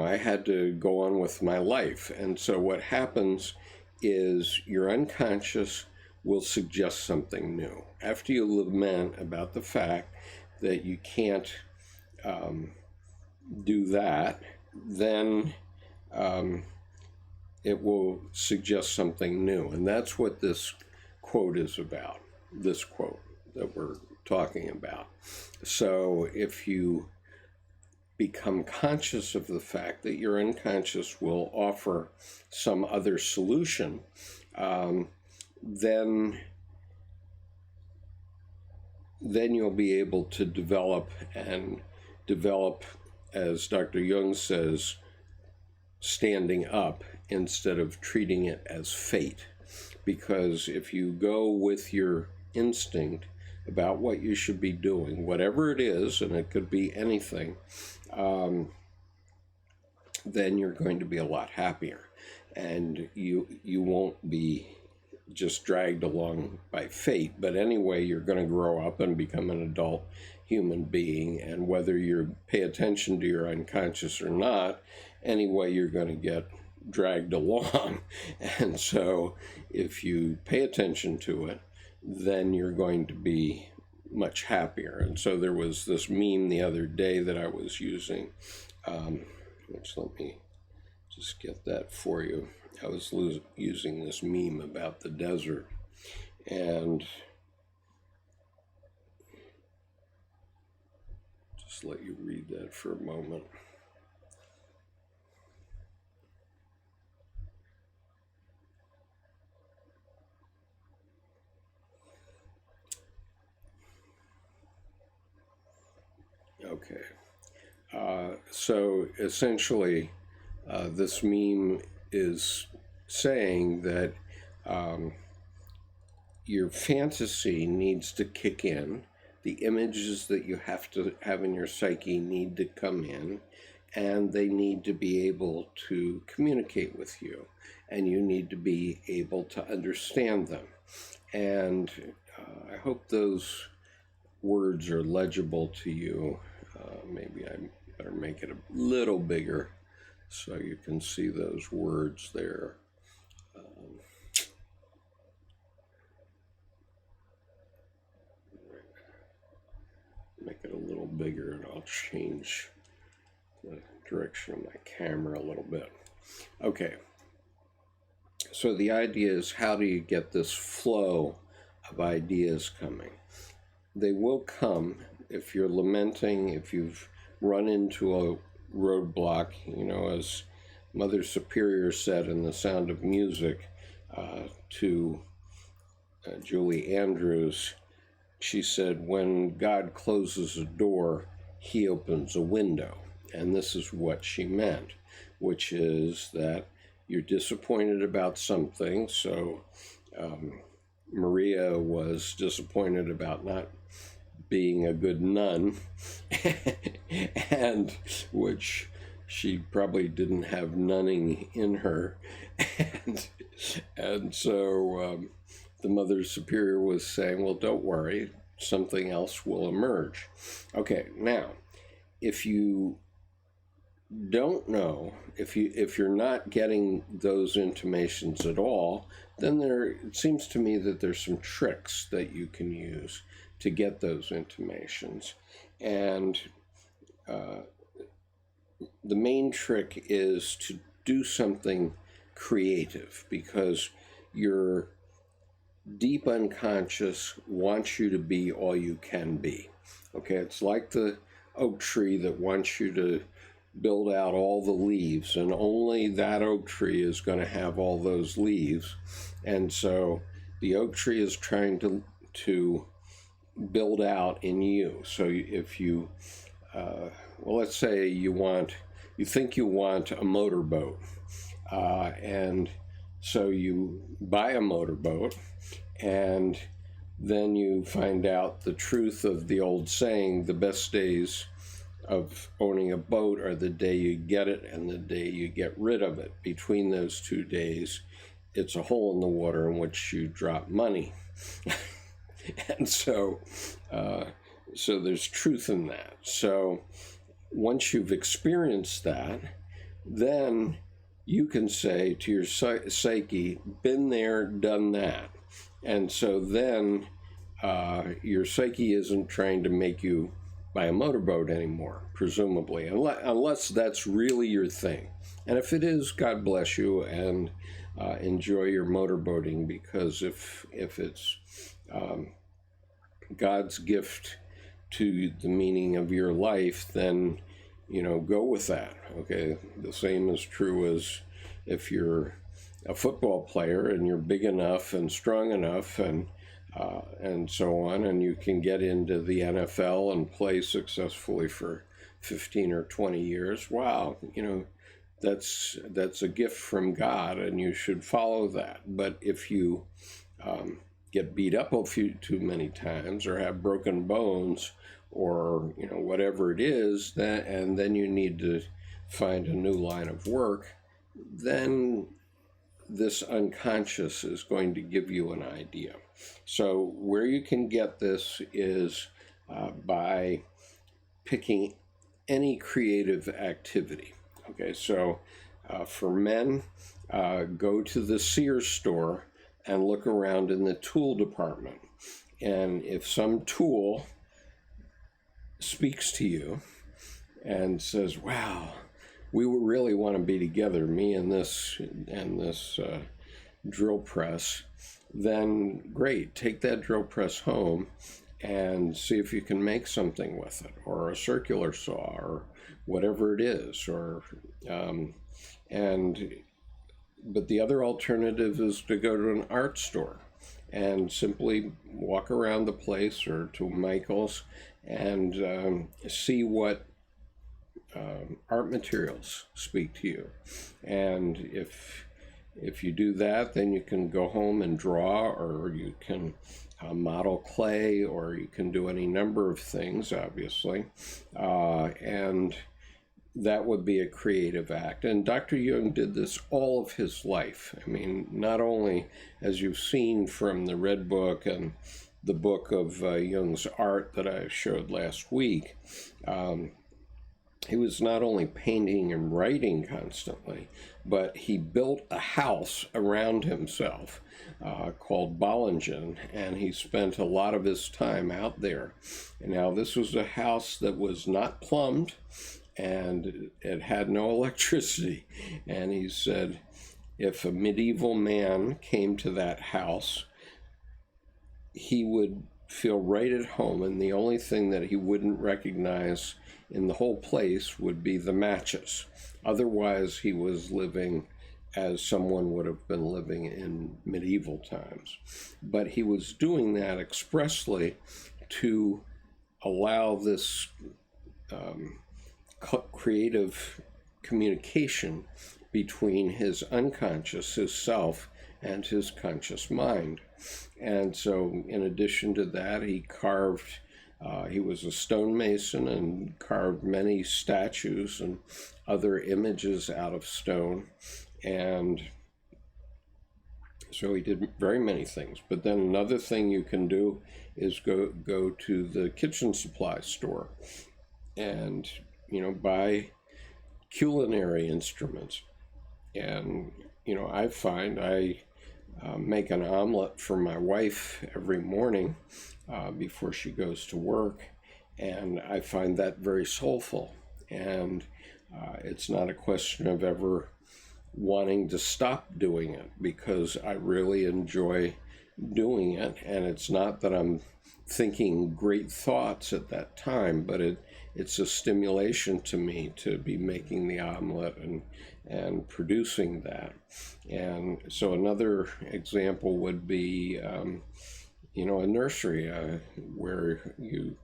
I had to go on with my life. And so what happens is your unconscious will suggest something new. After you lament about the fact that you can't do that, then it will suggest something new. And that's what this quote is about, this quote that we're talking about. So if you become conscious of the fact that your unconscious will offer some other solution, then you'll be able to develop, as Dr. Jung says, standing up instead of treating it as fate. Because if you go with your instinct about what you should be doing, whatever it is, and it could be anything, then you're going to be a lot happier. And you won't be just dragged along by fate, but anyway, you're going to grow up and become an adult human being. And whether you pay attention to your unconscious or not, anyway, you're going to get dragged along. And so if you pay attention to it, then you're going to be much happier. And so there was this meme the other day that I was using, which let me just get that for you. I was using this meme about the desert, and just let you read that for a moment. Okay, so essentially this meme is saying that your fantasy needs to kick in, the images that you have to have in your psyche need to come in, and they need to be able to communicate with you, and you need to be able to understand them. And I hope those words are legible to you. Maybe I better make it a little bigger so you can see those words there. Make it a little bigger, and I'll change the direction of my camera a little bit. Okay, so the idea is, how do you get this flow of ideas coming? They will come if you're lamenting, if you've run into a roadblock, as Mother Superior said in The Sound of Music to Julie Andrews. She said, when God closes a door, he opens a window. And this is what she meant, which is that you're disappointed about something. So Maria was disappointed about not being a good nun, and which she probably didn't have nunning in her. And so the Mother Superior was saying, well, don't worry, something else will emerge. Okay, now, if you don't know, if you're not getting those intimations at all, then it seems to me that there's some tricks that you can use to get those intimations. And the main trick is to do something creative, because your deep unconscious wants you to be all you can be. Okay, it's like the oak tree that wants you to build out all the leaves, and only that oak tree is going to have all those leaves. And so the oak tree is trying to to build out in you. So if you, well, let's say you think you want a motorboat, and so you buy a motorboat, and then you find out the truth of the old saying, the best days of owning a boat are the day you get it and the day you get rid of it. Between those 2 days, it's a hole in the water in which you drop money. And so there's truth in that. So once you've experienced that, then you can say to your psyche, been there, done that. And so then your psyche isn't trying to make you buy a motorboat anymore, presumably, unless that's really your thing. And if it is, God bless you, and enjoy your motorboating, because if it's God's gift to the meaning of your life, then, go with that, okay? The same is true as if you're a football player and you're big enough and strong enough and so on, and you can get into the NFL and play successfully for 15 or 20 years. Wow, that's a gift from God, and you should follow that. But if you get beat up too many times, or have broken bones, or whatever it is, and then you need to find a new line of work, then this unconscious is going to give you an idea. So where you can get this is by picking any creative activity. Okay, so for men, go to the Sears store and look around in the tool department. And if some tool speaks to you and says, wow, we really want to be together, me and this drill press, then great, take that drill press home and see if you can make something with it, or a circular saw, or whatever it is, but the other alternative is to go to an art store and simply walk around the place, or to Michael's, and see what art materials speak to you. And if you do that, then you can go home and draw, or you can model clay, or you can do any number of things, obviously. And that would be a creative act. And Dr. Jung did this all of his life. I mean, not only, as you've seen from the Red Book and the book of Jung's art that I showed last week, he was not only painting and writing constantly, but he built a house around himself called Bollingen, and he spent a lot of his time out there. And now this was a house that was not plumbed, and it had no electricity. And he said if a medieval man came to that house, he would feel right at home, and the only thing that he wouldn't recognize in the whole place would be the matches. Otherwise, he was living as someone would have been living in medieval times. But he was doing that expressly to allow this creative communication between his unconscious, his self, and his conscious mind. And so in addition to that, he carved, he was a stonemason and carved many statues and other images out of stone. And so he did very many things. But then another thing you can do is go to the kitchen supply store and, buy culinary instruments. And, I find I make an omelet for my wife every morning before she goes to work, and I find that very soulful. And it's not a question of ever wanting to stop doing it, because I really enjoy doing it. And it's not that I'm thinking great thoughts at that time, but it's a stimulation to me to be making the omelet and producing that. And so another example would be a nursery where you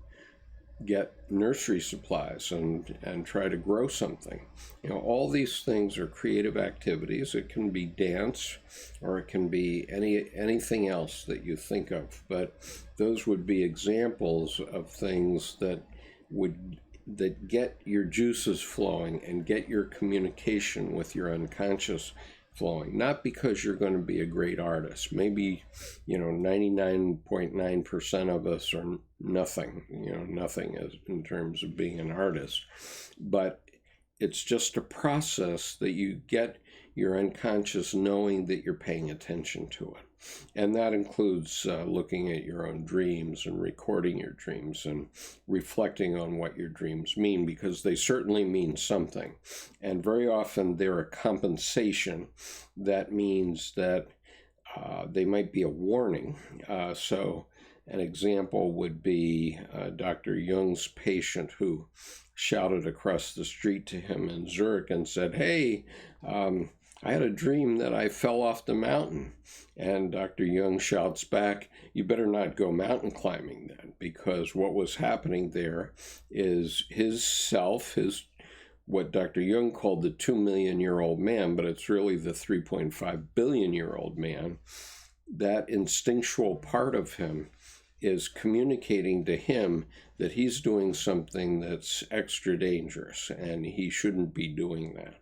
get nursery supplies and try to grow something. All these things are creative activities. It can be dance, or it can be anything else that you think of, but those would be examples of things that get your juices flowing and get your communication with your unconscious flowing. Not because you're going to be a great artist. Maybe 99.9% of us are nothing, nothing as in terms of being an artist, but it's just a process that you get your unconscious knowing that you're paying attention to it. And that includes looking at your own dreams and recording your dreams and reflecting on what your dreams mean, because they certainly mean something. And very often they're a compensation. That means that they might be a warning. So an example would be Dr. Jung's patient who shouted across the street to him in Zurich and said, "Hey, I had a dream that I fell off the mountain." And Dr. Jung shouts back, "You better not go mountain climbing then," because what was happening there is his self, what Dr. Jung called the 2 million year old man, but it's really the 3.5 billion year old man. That instinctual part of him is communicating to him that he's doing something that's extra dangerous and he shouldn't be doing that.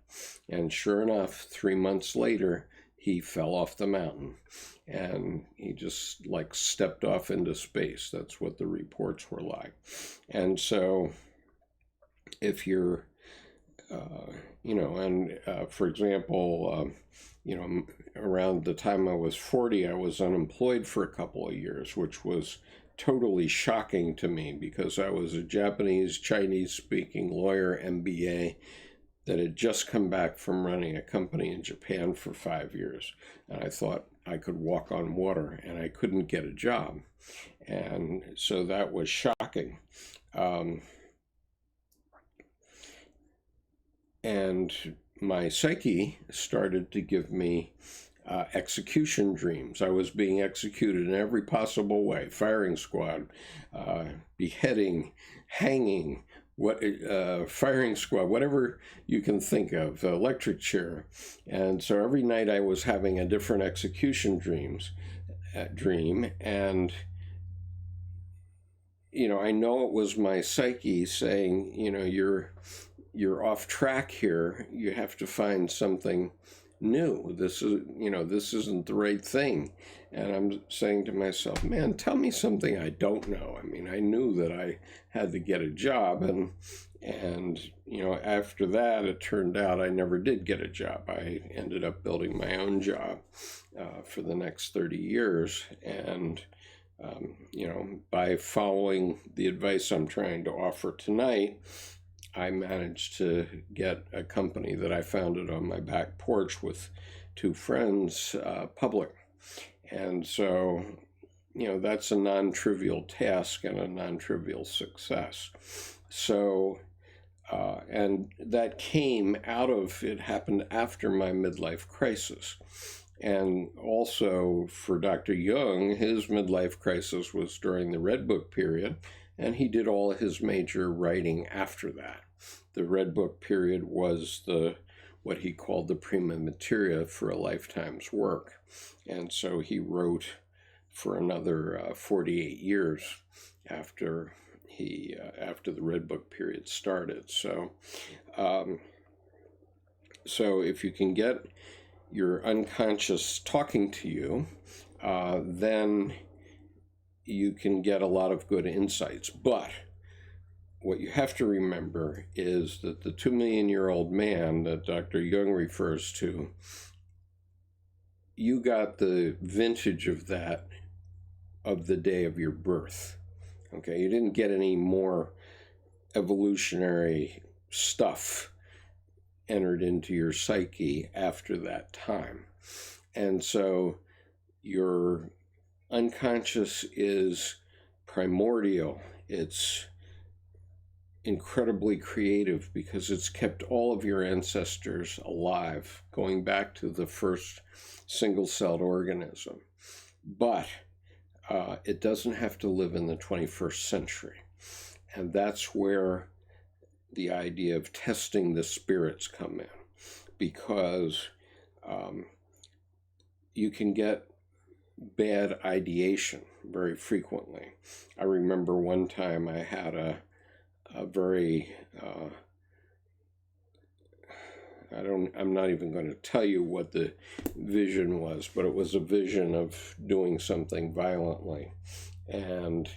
And sure enough, 3 months later, he fell off the mountain and he just stepped off into space. That's what the reports were like. And so if you're, for example, around the time I was 40, I was unemployed for a couple of years, which was totally shocking to me because I was a Japanese, Chinese-speaking lawyer, MBA, that had just come back from running a company in Japan for 5 years. And I thought I could walk on water, and I couldn't get a job. And so that was shocking. And my psyche started to give me execution dreams. I was being executed in every possible way: firing squad, beheading, hanging, firing squad, whatever you can think of, electric chair. And so every night I was having a different execution dream. And I know it was my psyche saying, you're off track here. You have to find something new. This isn't the right thing. And I'm saying to myself, man, tell me something I don't know. I mean, I knew that I had to get a job, and after that, it turned out I never did get a job. I ended up building my own job for the next 30 years. And by following the advice I'm trying to offer tonight, I managed to get a company that I founded on my back porch with 2 friends public. And so, that's a non-trivial task and a non-trivial success. So, and that came out of, it happened after my midlife crisis. And also for Dr. Jung, his midlife crisis was during the Red Book period, and he did all of his major writing after that. The Red Book period was what he called the prima materia for a lifetime's work. And so he wrote for another 48 years after the Red Book period started. So if you can get your unconscious talking to you, then you can get a lot of good insights. But what you have to remember is that the 2 million year old man that Dr. Jung refers to, you got the vintage of that of the day of your birth. Okay, you didn't get any more evolutionary stuff entered into your psyche after that time. And so your unconscious is primordial. It's incredibly creative because it's kept all of your ancestors alive, going back to the first single-celled organism. But it doesn't have to live in the 21st century. And that's where the idea of testing the spirits come in, because you can get bad ideation very frequently. I remember one time I had a very I'm not even going to tell you what the vision was, but it was a vision of doing something violently. And,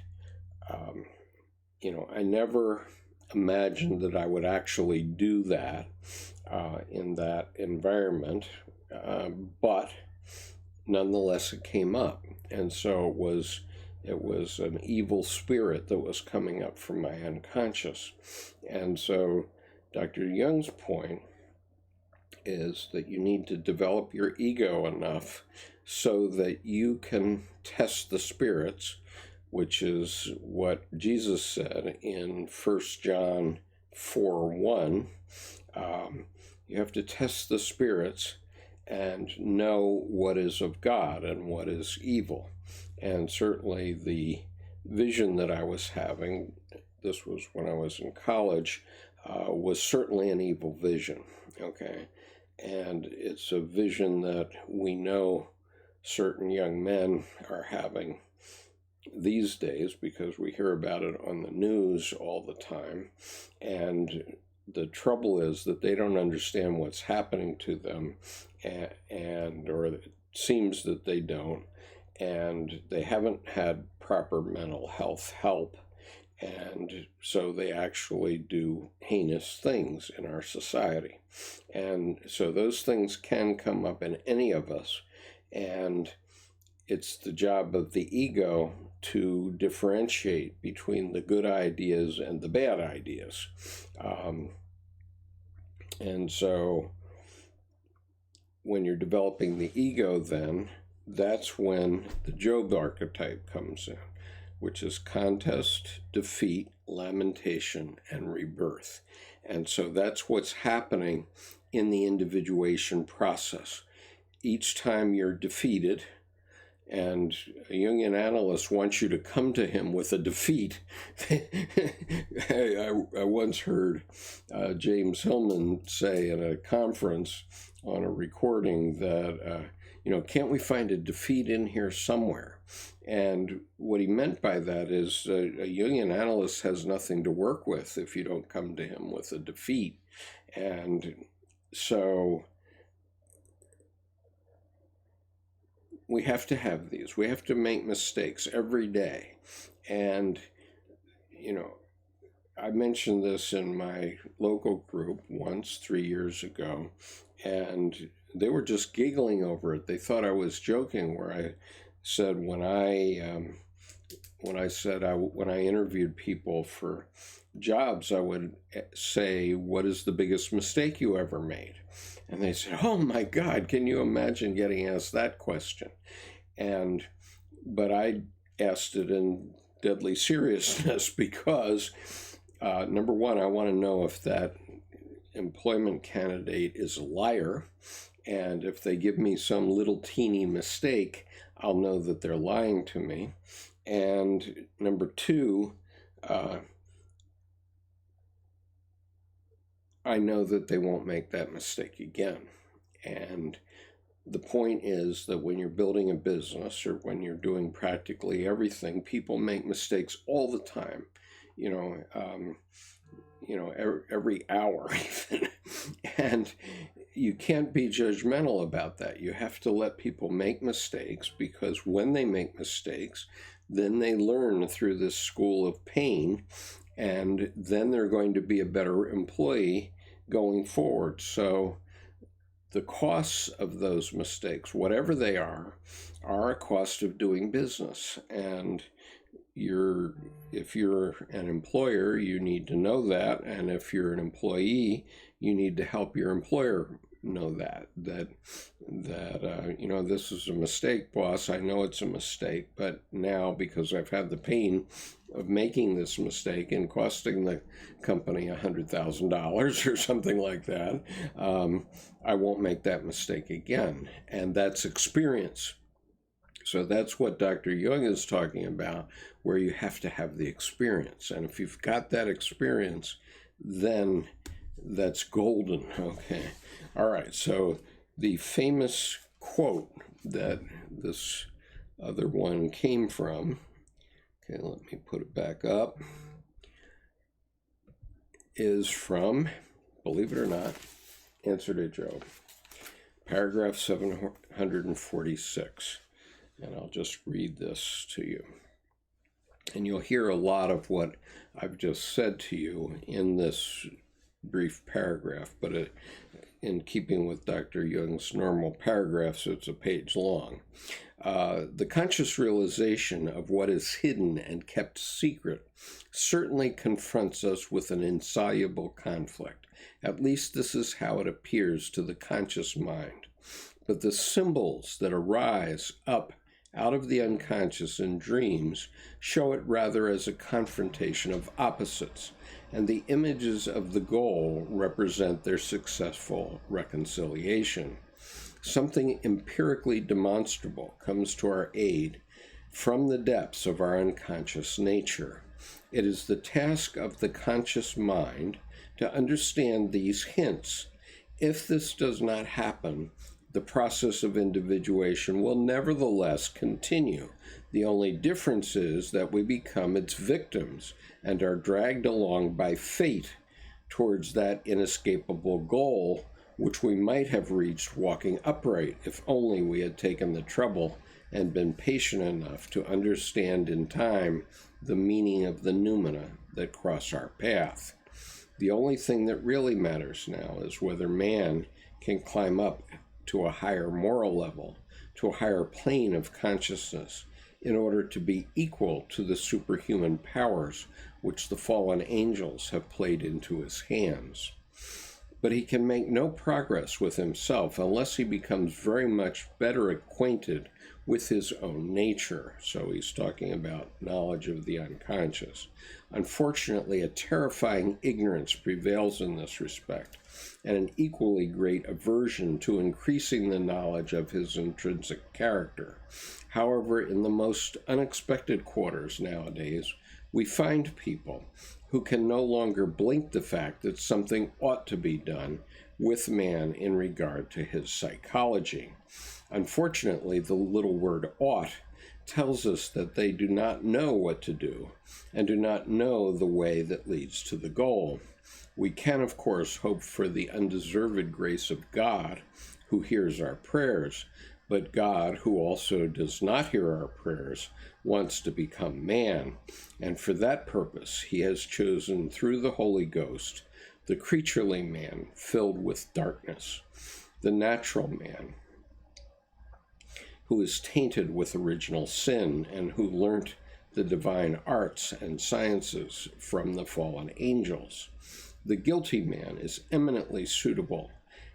I never imagined that I would actually do that in that environment, but nonetheless it came up. And so it was an evil spirit that was coming up from my unconscious. And so Dr. Jung's point is that you need to develop your ego enough so that you can test the spirits, which is what Jesus said in 1 John 4:1. You have to test the spirits and know what is of God and what is evil. And certainly the vision that I was having, this was when I was in college, was certainly an evil vision, okay? And it's a vision that we know certain young men are having these days because we hear about it on the news all the time. And the trouble is that they don't understand what's happening to them, or it seems that they don't, and they haven't had proper mental health help. And so they actually do heinous things in our society. And so those things can come up in any of us. And it's the job of the ego to differentiate between the good ideas and the bad ideas. And so when you're developing the ego, then that's when the Job archetype comes in, which is contest, defeat, lamentation, and rebirth. And so that's what's happening in the individuation process. Each time you're defeated, and a Jungian analyst wants you to come to him with a defeat. I once heard James Hillman say in a conference on a recording that, can't we find a defeat in here somewhere? And what he meant by that is a Jungian analyst has nothing to work with if you don't come to him with a defeat. And so we have to have these. We have to make mistakes every day. And, I mentioned this in my local group once 3 years ago, and they were just giggling over it. They thought I was joking, where I said when I interviewed people for jobs, I would say, "What is the biggest mistake you ever made?" And they said, "Oh my God, can you imagine getting asked that question?" But I asked it in deadly seriousness because, number one, I want to know if that employment candidate is a liar. And if they give me some little teeny mistake, I'll know that they're lying to me. And number two, I know that they won't make that mistake again. And the point is that when you're building a business or when you're doing practically everything, people make mistakes all the time, every hour even. And you can't be judgmental about that. You have to let people make mistakes, because when they make mistakes, then they learn through this school of pain, and then they're going to be a better employee going forward. So the costs of those mistakes, whatever they are a cost of doing business. And if you're an employer, you need to know that. And if you're an employee, you need to help your employer know that this is a mistake, boss. I know it's a mistake, but now, because I've had the pain of making this mistake and costing the company $100,000 or something like that, I won't make that mistake again. And that's experience. So that's what Dr. Jung is talking about, where you have to have the experience. And if you've got that experience, then that's golden. Okay. All right. So the famous quote that this other one came from, okay, let me put it back up, is from, believe it or not, Answer to Job, paragraph 746. And I'll just read this to you. And you'll hear a lot of what I've just said to you in this brief paragraph, but in keeping with Dr. Jung's normal paragraphs, it's a page long. The conscious realization of what is hidden and kept secret certainly confronts us with an insoluble conflict. At least this is how it appears to the conscious mind. But the symbols that arise up out of the unconscious in dreams show it rather as a confrontation of opposites, and the images of the goal represent their successful reconciliation. Something empirically demonstrable comes to our aid from the depths of our unconscious nature. It is the task of the conscious mind to understand these hints. If this does not happen, the process of individuation will nevertheless continue. The only difference is that we become its victims and are dragged along by fate towards that inescapable goal, which we might have reached walking upright if only we had taken the trouble and been patient enough to understand in time the meaning of the noumena that cross our path. The only thing that really matters now is whether man can climb up to a higher moral level, to a higher plane of consciousness, in order to be equal to the superhuman powers which the fallen angels have played into his hands. But he can make no progress with himself unless he becomes very much better acquainted with his own nature. So he's talking about knowledge of the unconscious. Unfortunately, a terrifying ignorance prevails in this respect, and an equally great aversion to increasing the knowledge of his intrinsic character. However, in the most unexpected quarters nowadays, we find people who can no longer blink the fact that something ought to be done with man in regard to his psychology. Unfortunately, the little word ought tells us that they do not know what to do and do not know the way that leads to the goal. We can, of course, hope for the undeserved grace of God, who hears our prayers, but God, who also does not hear our prayers, wants to become man, and for that purpose he has chosen through the Holy Ghost the creaturely man filled with darkness, the natural man, who is tainted with original sin and who learnt the divine arts and sciences from the fallen angels. The guilty man is eminently suitable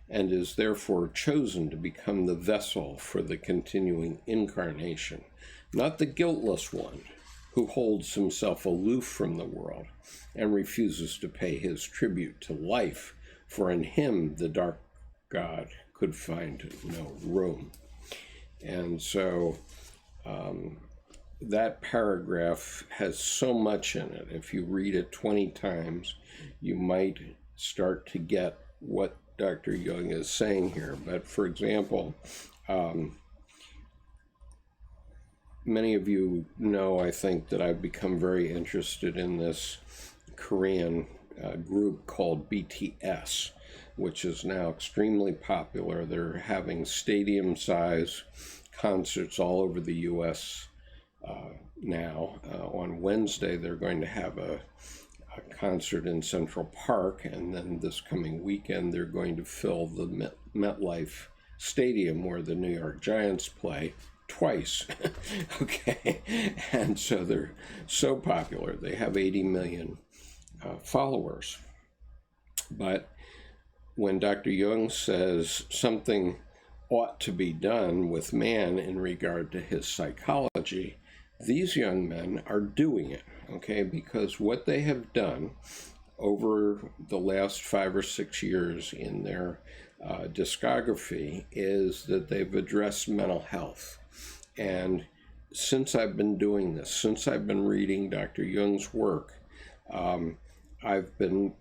and is therefore chosen to become the vessel for the continuing incarnation, not the guiltless one who holds himself aloof from the world and refuses to pay his tribute to life, for in him the dark God could find no room. And so that paragraph has so much in it. If you read it 20 times, you might start to get what Dr. Jung is saying here. But for example, many of you know, I think, that I've become very interested in this Korean group called BTS, which is now extremely popular. They're having stadium-size concerts all over the U.S. Now. On Wednesday, they're going to have a concert in Central Park, and then this coming weekend, they're going to fill the MetLife Stadium where the New York Giants play twice. Okay, and so they're so popular. They have 80 million followers. But when Dr. Jung says something ought to be done with man in regard to his psychology, these young men are doing it, okay? Because what they have done over the last 5 or 6 years in their discography is that they've addressed mental health. And since I've been doing this, since I've been reading Dr. Jung's work, I've been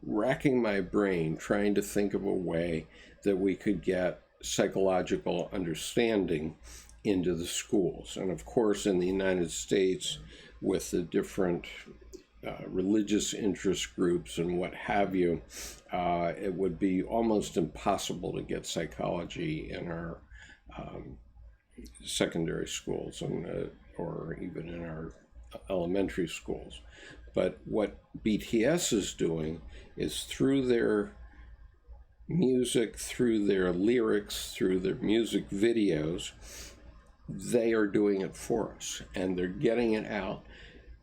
racking my brain trying to think of a way that we could get psychological understanding into the schools. And of course, in the United States, with the different religious interest groups and what have you, it would be almost impossible to get psychology in our secondary schools and or even in our elementary schools. But what BTS is doing is through their music, through their lyrics, through their music videos, they are doing it for us, and they're getting it out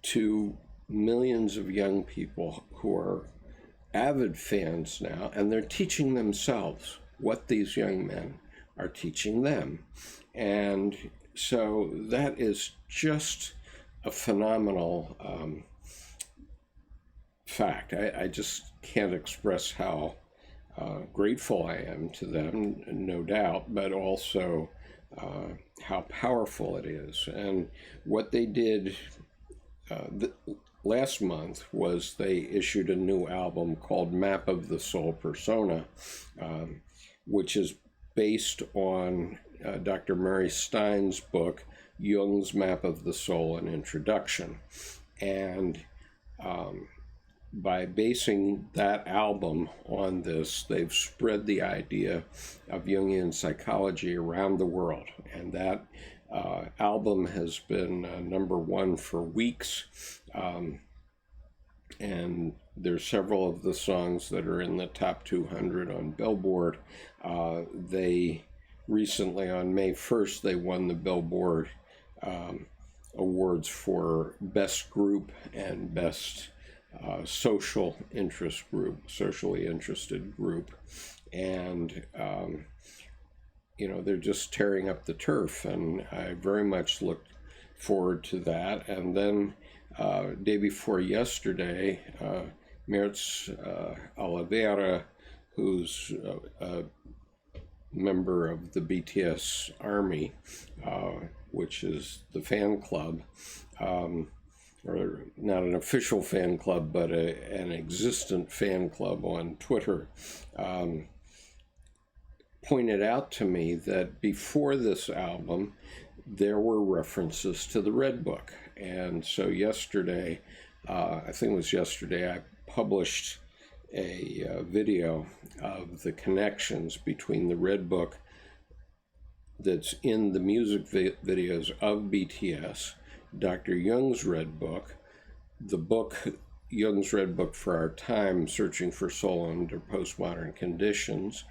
to millions of young people who are avid fans now, and they're teaching themselves what these young men are teaching them. And so that is just a phenomenal fact. I just can't express how grateful I am to them, no doubt, but also how powerful it is. And what they did last month was they issued a new album called Map of the Soul Persona, which is based on Dr. Mary Stein's book, Jung's Map of the Soul, an Introduction. And by basing that album on this, they've spread the idea of Jungian psychology around the world. And that album has been #1 for weeks. And there's several of the songs that are in the top 200 on Billboard. They recently, on May 1st, they won the Billboard awards for Best Group and Best Social Interest Group, Socially Interested Group. And, they're just tearing up the turf, and I very much look forward to that. And then day before yesterday, Mertz Oliveira, who's a member of the BTS Army, which is the fan club, or not an official fan club, but an existent fan club on Twitter, pointed out to me that before this album, there were references to the Red Book. And so yesterday, I think it was yesterday, I published a video of the connections between the Red Book that's in the music videos of BTS, Dr. Jung's Red Book, the book, Jung's Red Book for Our Time, Searching for Soul Under Postmodern Conditions,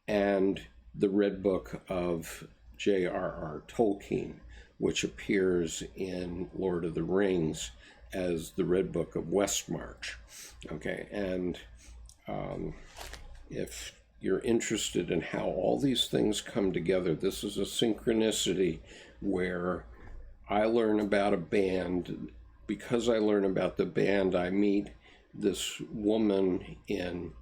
and the Red Book of J.R.R. Tolkien, which appears in Lord of the Rings as the Red Book of Westmarch. Okay, and if you're interested in how all these things come together, this is a synchronicity where I learn about a band. Because I learn about the band, I meet this woman in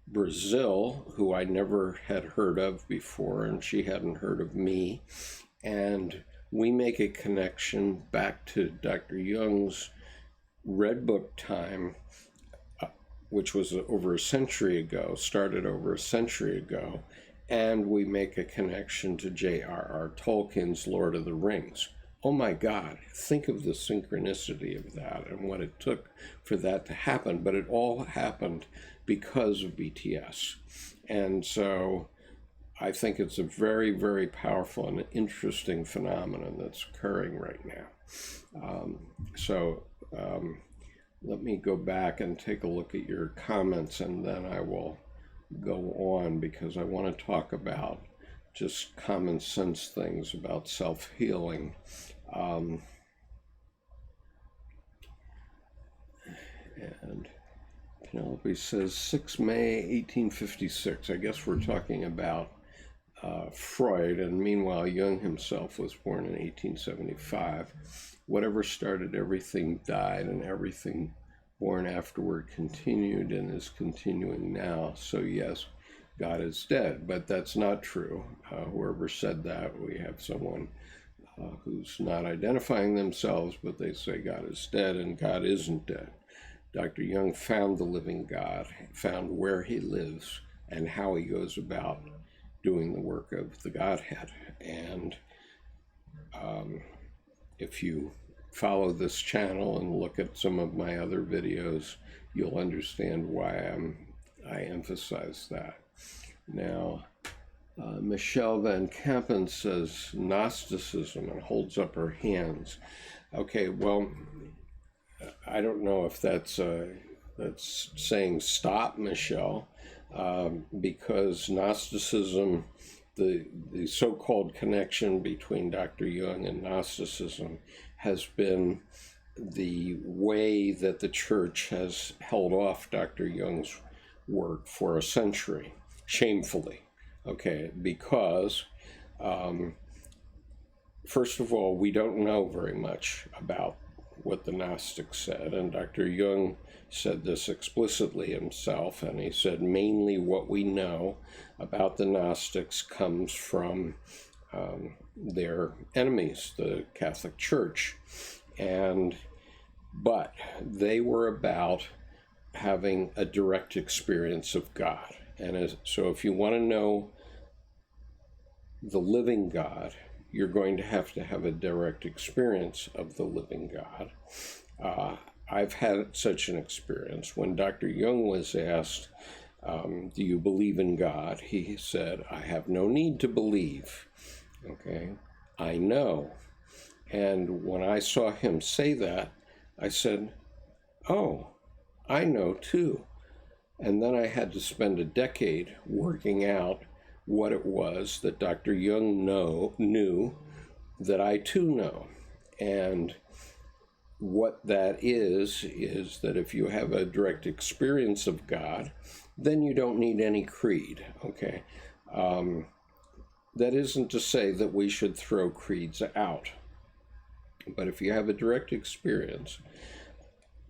Brazil who I never had heard of before, and she hadn't heard of me. And we make a connection back to Dr. Jung's Red Book time, which was over a century ago, started over a century ago, and we make a connection to J.R.R. Tolkien's Lord of the Rings. Oh my God, think of the synchronicity of that and what it took for that to happen. But it all happened because of BTS. And so I think it's a very, very powerful and interesting phenomenon that's occurring right now. Let me go back and take a look at your comments, and then I will go on, because I want to talk about just common sense things about self-healing. And Penelope says 6 May 1856. I guess we're talking about Freud, and meanwhile Jung himself was born in 1875. Whatever started everything died, and everything born afterward continued and is continuing now. So yes, God is dead. But that's not true. Whoever said that, we have someone who's not identifying themselves, but they say God is dead, and God isn't dead. Dr. Jung found the living God, found where he lives, and how he goes about doing the work of the Godhead. And if you follow this channel and look at some of my other videos, you'll understand why I emphasize that. Now, Michelle Van Kampen says Gnosticism and holds up her hands. Okay, well, I don't know if that's saying stop, Michelle, because Gnosticism, the so-called connection between Dr. Jung and Gnosticism has been the way that the church has held off Dr. Jung's work for a century, shamefully. Okay, because first of all, we don't know very much about what the Gnostics said, and Dr. Jung said this explicitly himself, and he said mainly what we know about the Gnostics comes from their enemies, the Catholic Church, but they were about having a direct experience of God. And so if you want to know the living God, you're going to have a direct experience of the living God. I've had such an experience. When Dr. Jung was asked, do you believe in God? He said, I have no need to believe. Okay, I know. And when I saw him say that, I said, oh, I know too. And then I had to spend a decade working out what it was that Dr. Jung knew that I too know. And what that is that if you have a direct experience of God, then you don't need any creed, okay? That isn't to say that we should throw creeds out. But if you have a direct experience,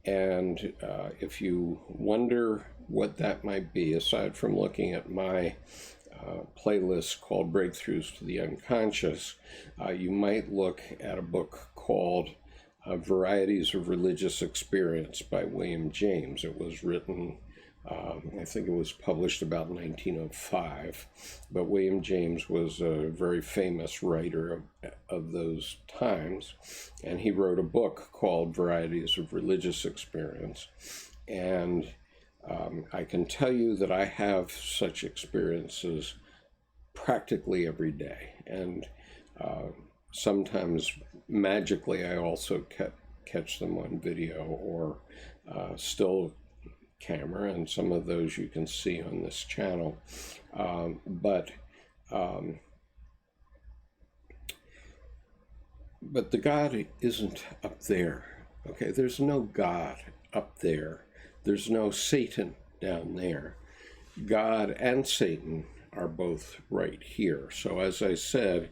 and if you wonder what that might be, aside from looking at my playlist called Breakthroughs to the Unconscious, you might look at a book called Varieties of Religious Experience by William James. It was written, I think it was published about 1905, but William James was a very famous writer of those times, and he wrote a book called Varieties of Religious Experience. And I can tell you that I have such experiences practically every day, and sometimes magically I also catch them on video or still camera, and some of those you can see on this channel. But the God isn't up there. Okay, there's no God up there. There's no Satan down there. God and Satan are both right here. So as I said,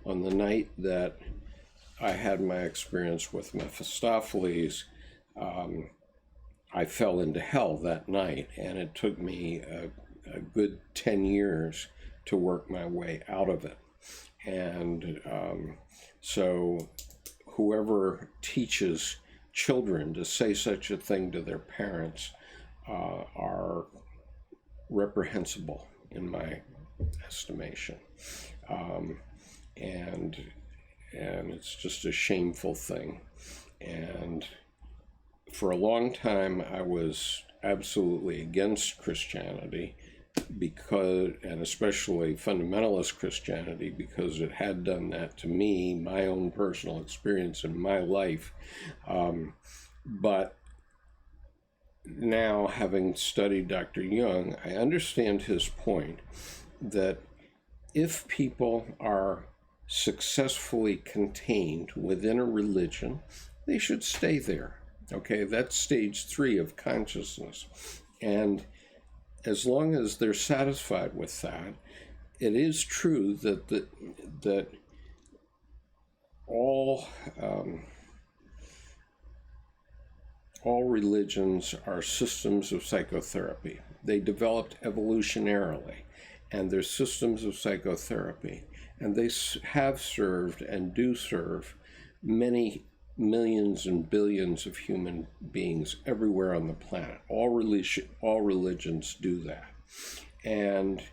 on the night that I had my experience with Mephistopheles, I fell into hell that night, and it took me a good 10 years to work my way out of it. And so whoever teaches children to say such a thing to their parents are reprehensible in my estimation. And it's just a shameful thing. And for a long time, I was absolutely against Christianity, and especially fundamentalist Christianity, because it had done that to me, my own personal experience in my life. But now, having studied Dr. Jung, I understand his point that if people are successfully contained within a religion, they should stay there. Okay, that's stage 3 of consciousness. And as long as they're satisfied with that, it is true that all religions are systems of psychotherapy. They developed evolutionarily. and there's systems of psychotherapy, and they have served and do serve many millions and billions of human beings everywhere on the planet. All religions do that. And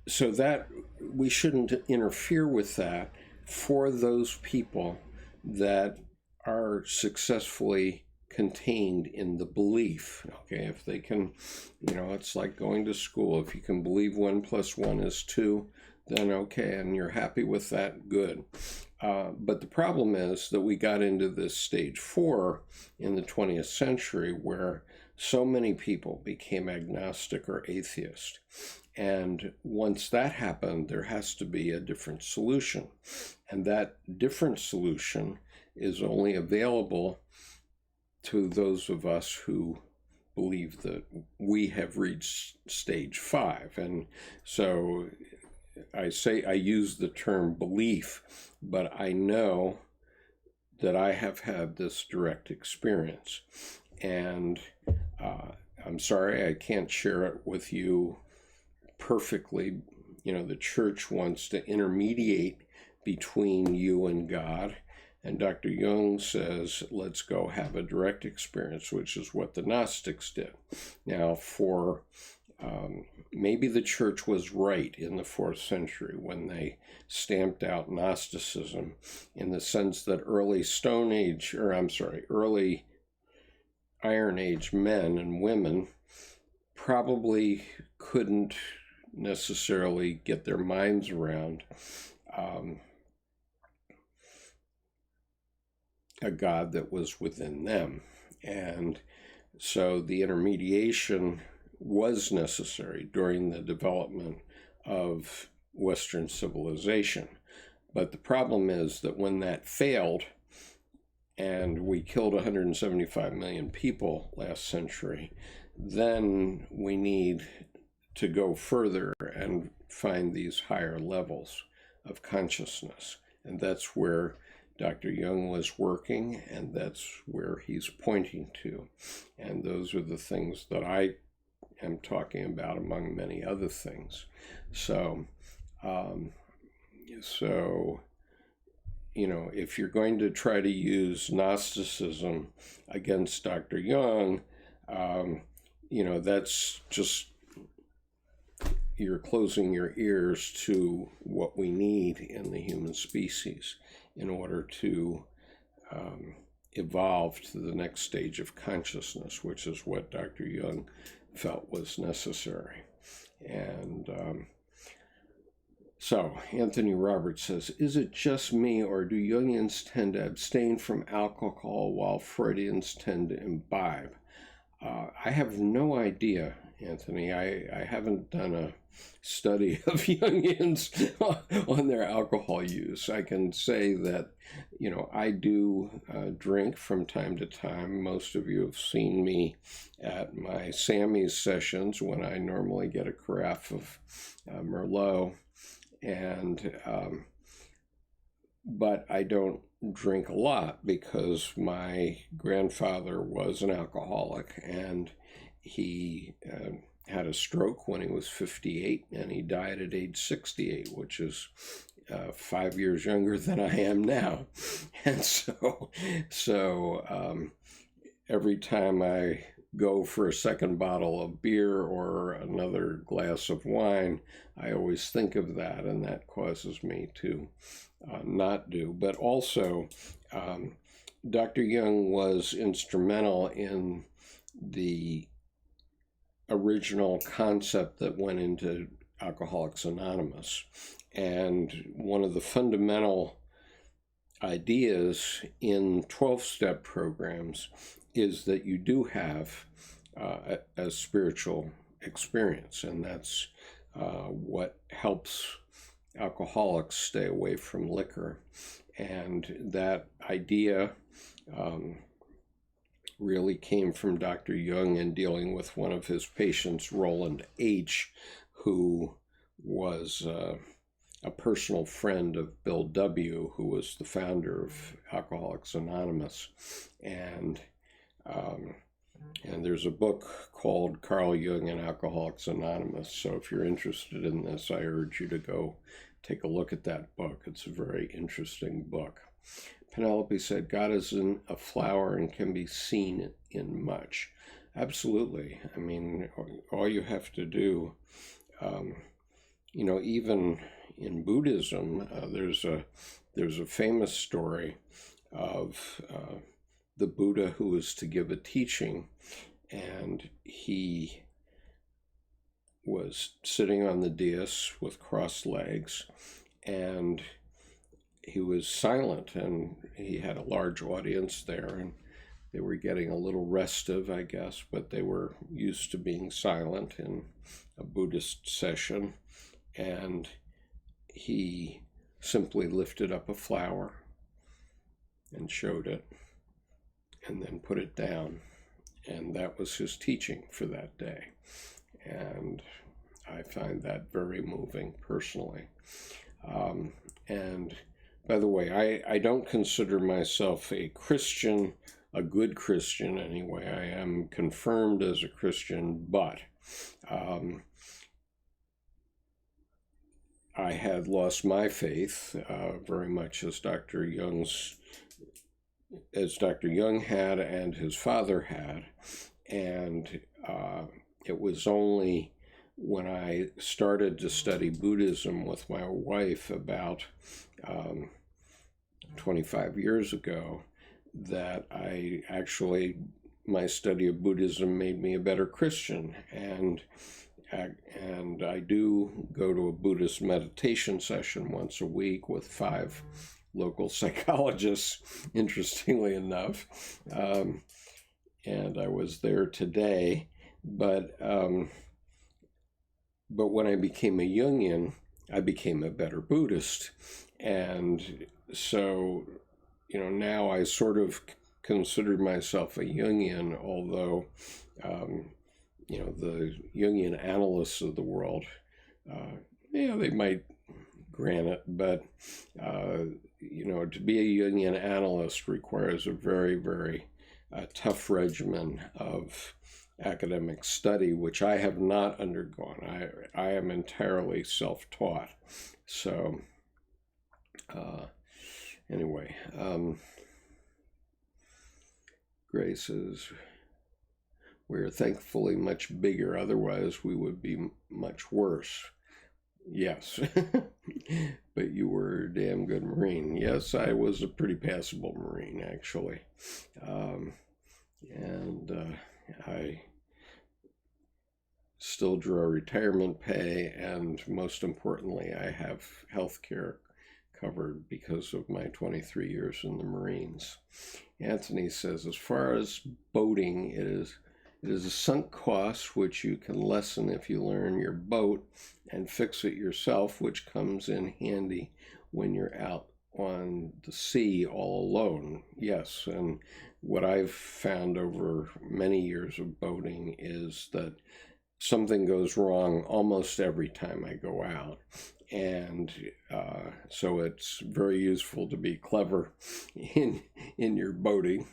so that we shouldn't interfere with that for those people that are successfully contained in the belief. Okay, if they can, it's like going to school. If you can believe 1 + 1 is 2, then okay, and you're happy with that, good. But the problem is that we got into this stage 4 in the 20th century where so many people became agnostic or atheist. And once that happened, there has to be a different solution. And that different solution is only available to those of us who believe that we have reached stage 5. And so I use the term belief, but I know that I have had this direct experience. And I'm sorry I can't share it with you perfectly. The church wants to intermediate between you and God. And Dr. Jung says, let's go have a direct experience, which is what the Gnostics did. Now, maybe the church was right in the 4th century when they stamped out Gnosticism, in the sense that early Iron Age men and women probably couldn't necessarily get their minds around a God that was within them. And so the intermediation was necessary during the development of Western civilization. But the problem is that when that failed, and we killed 175 million people last century, then we need to go further and find these higher levels of consciousness. And that's where Dr. Jung was working, and that's where he's pointing to. And those are the things that I am talking about, among many other things. So, if you're going to try to use Gnosticism against Dr. Jung, that's just, you're closing your ears to what we need in the human species in order to evolve to the next stage of consciousness, which is what Dr. Jung felt was necessary. And so Anthony Roberts says, is it just me, or do Jungians tend to abstain from alcohol while Freudians tend to imbibe? I have no idea, Anthony. I haven't done a study of Jungians on their alcohol use. I can say that, I do drink from time to time. Most of you have seen me at my Sammy's sessions when I normally get a carafe of Merlot. But I don't drink a lot because my grandfather was an alcoholic, and he had a stroke when he was 58, and he died at age 68, which is 5 years younger than I am now. And so every time I go for a second bottle of beer or another glass of wine, I always think of that, and that causes me to not do. But also, Dr. Jung was instrumental in the original concept that went into Alcoholics Anonymous. And one of the fundamental ideas in 12-step programs is that you do have a spiritual experience, and that's what helps alcoholics stay away from liquor. And that idea really came from Dr. Jung in dealing with one of his patients, Roland H., who was a personal friend of Bill W., who was the founder of Alcoholics Anonymous. And And there's a book called Carl Jung and Alcoholics Anonymous. So if you're interested in this, I urge you to go take a look at that book. It's a very interesting book. Penelope said, God is in a flower and can be seen in much. Absolutely. I mean, all you have to do, even in Buddhism, there's a famous story of the Buddha who was to give a teaching, and he was sitting on the dais with crossed legs, and he was silent, and he had a large audience there, and they were getting a little restive, I guess, but they were used to being silent in a Buddhist session, and he simply lifted up a flower and showed it, and then put it down, and that was his teaching for that day. And I find that very moving personally. And by the way, I don't consider myself a Christian, a good Christian anyway. I am confirmed as a Christian, but I had lost my faith very much as Dr. Jung had and his father had. And it was only when I started to study Buddhism with my wife about 25 years ago that my study of Buddhism made me a better Christian. And I do go to a Buddhist meditation session once a week with 5 local psychologists, interestingly enough. And I was there today, but when I became a Jungian, I became a better Buddhist. And so, now I sort of consider myself a Jungian, although, the Jungian analysts of the world, they might grant it, but, to be a Jungian analyst requires a very, very tough regimen of academic study, which I have not undergone. I am entirely self-taught. So, anyway, Grace says, we're thankfully much bigger, otherwise we would be much worse. Yes, but you were a damn good Marine. Yes, I was a pretty passable Marine, actually. I still draw retirement pay, and most importantly, I have health care covered because of my 23 years in the Marines. Anthony says, as far as boating, it is a sunk cost which you can lessen if you learn your boat and fix it yourself, which comes in handy when you're out on the sea all alone. Yes, and what I've found over many years of boating is that something goes wrong almost every time I go out. And so it's very useful to be clever in your boating.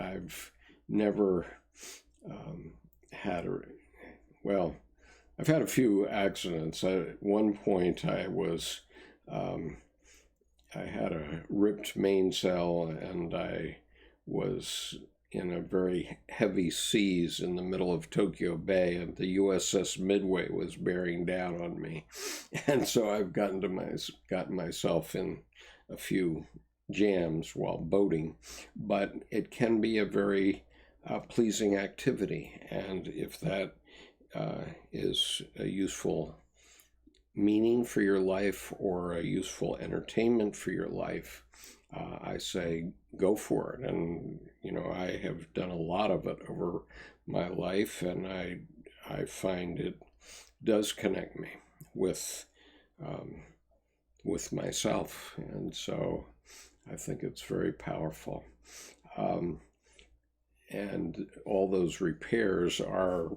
I've never I've had a few accidents. At one point I had a ripped mainsail, and I was in a very heavy seas in the middle of Tokyo Bay, and the U.S.S. Midway was bearing down on me. And so I've gotten myself in a few jams while boating, but it can be a very pleasing activity. And if that is a useful meaning for your life or a useful entertainment for your life, I say go for it. And I have done a lot of it over my life, and I find it does connect me with myself, and so I think it's very powerful. And all those repairs are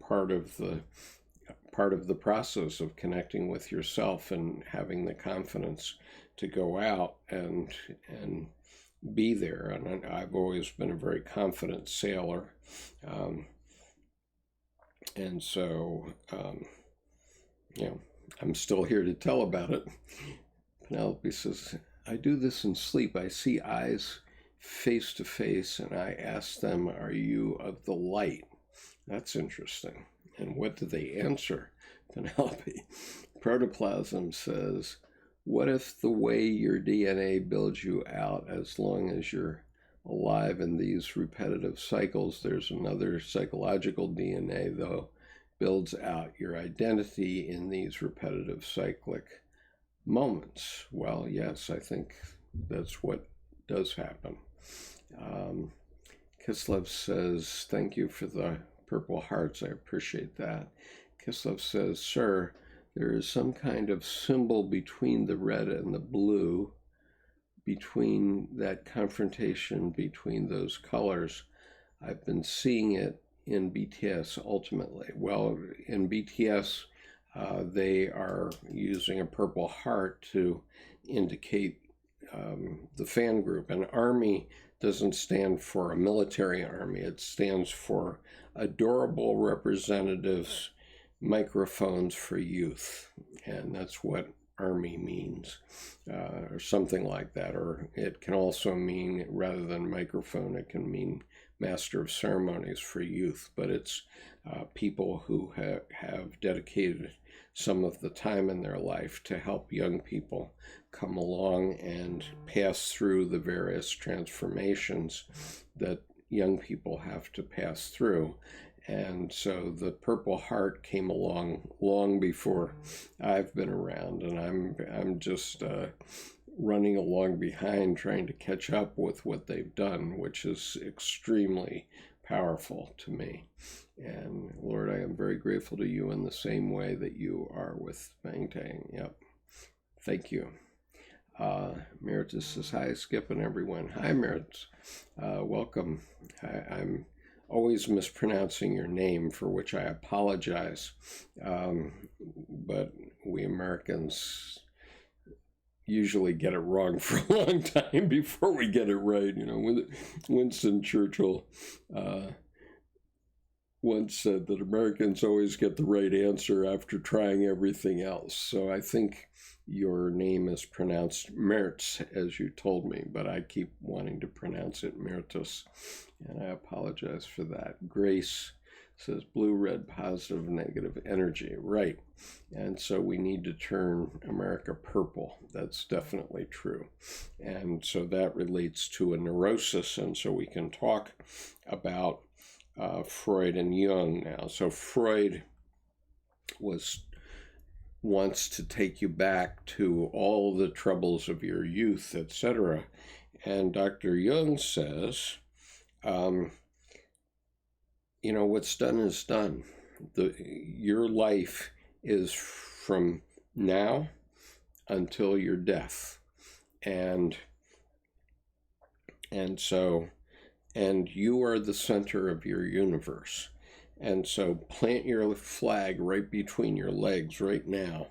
part of the process of connecting with yourself and having the confidence to go out and be there. And I've always been a very confident sailor. And so, I'm still here to tell about it. Penelope says, I do this in sleep. I see eyes face to face, and I ask them, are you of the light? That's interesting. And what do they answer? Penelope, protoplasm says, what if the way your DNA builds you out, as long as you're alive in these repetitive cycles, there's another psychological DNA, though, builds out your identity in these repetitive cyclic moments? Well, yes, I think that's what does happen. Kislev says, thank you for the purple hearts. I appreciate that. Kislev says, sir, there is some kind of symbol between the red and the blue, between that confrontation between those colors. I've been seeing it in BTS ultimately. Well, in BTS, they are using a purple heart to indicate the fan group. An army doesn't stand for a military army. It stands for adorable representatives, microphones for youth. And that's what army means, or something like that. Or it can also mean, rather than microphone, it can mean master of ceremonies for youth. But it's people who have dedicated some of the time in their life to help young people come along and pass through the various transformations that young people have to pass through. And so the Purple Heart came along long before I've been around, and I'm just running along behind, trying to catch up with what they've done, which is extremely powerful to me. And Lord, I am very grateful to you in the same way that you are with Bang Tang. Yep. Thank you. Meritus says, hi, Skip and everyone. Hi, Meritus. Welcome. I'm always mispronouncing your name, for which I apologize. But we Americans usually get it wrong for a long time before we get it right. You know, Winston Churchill once said that Americans always get the right answer after trying everything else. So I think your name is pronounced Mertz, as you told me, but I keep wanting to pronounce it Mertus, and I apologize for that. Grace says blue, red, positive, negative energy. Right. And so we need to turn America purple. That's definitely true. And so that relates to a neurosis. And so we can talk about Freud and Jung now. So Freud wants to take you back to all the troubles of your youth, etc. And Dr. Jung says, what's done is done. Your life is from now until your death. And you are the center of your universe. And so plant your flag right between your legs right now.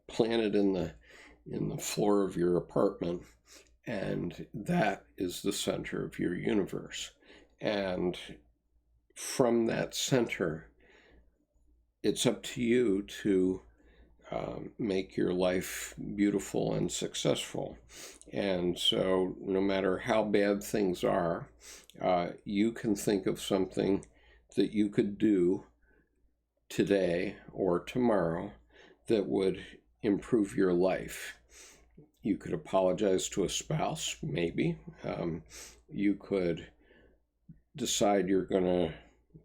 Plant it in the floor of your apartment, and that is the center of your universe. And from that center, it's up to you to make your life beautiful and successful. And so no matter how bad things are, you can think of something that you could do today or tomorrow that would improve your life. You could apologize to a spouse, maybe. You could decide you're going to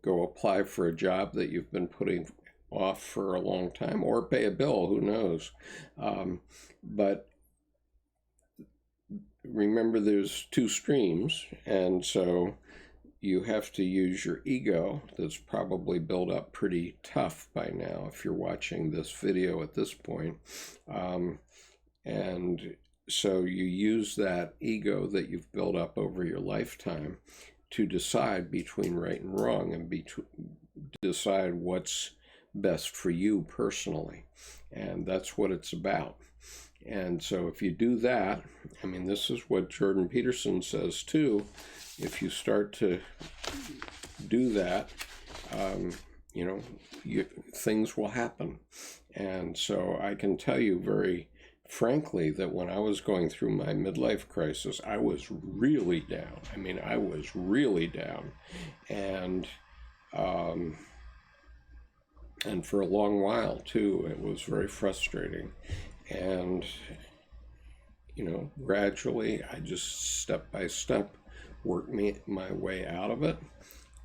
go apply for a job that you've been putting off for a long time, or pay a bill, who knows. But remember, there's two streams, and so you have to use your ego that's probably built up pretty tough by now if you're watching this video at this point. And so you use that ego that you've built up over your lifetime to decide between right and wrong, and decide what's best for you personally. And that's what it's about. And so if you do that, I mean, this is what Jordan Peterson says too. If you start to do that, things will happen. And so I can tell you very frankly that when I was going through my midlife crisis, I was really down. I mean, I was really down. And for a long while too, it was very frustrating. And, gradually I just step by step worked my way out of it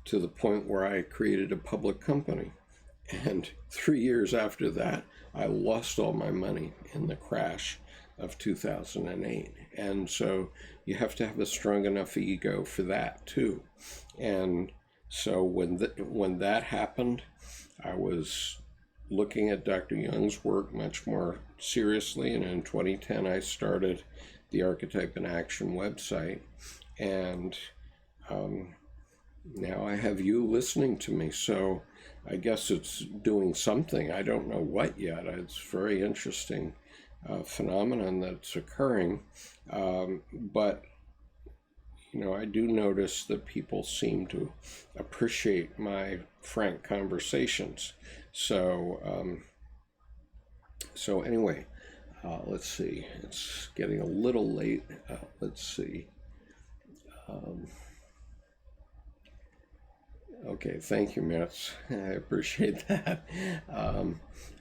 to the point where I created a public company. And 3 years after that, I lost all my money in the crash of 2008. And so you have to have a strong enough ego for that too. And so when that happened, I was looking at Dr. Jung's work much more seriously. And in 2010, I started the Archetype in Action website. And now I have you listening to me. So I guess it's doing something. I don't know what yet. It's a very interesting phenomenon that's occurring. But, I do notice that people seem to appreciate my frank conversations. So anyway, let's see. It's getting a little late. Let's see. Okay, thank you, Mitz. I appreciate that.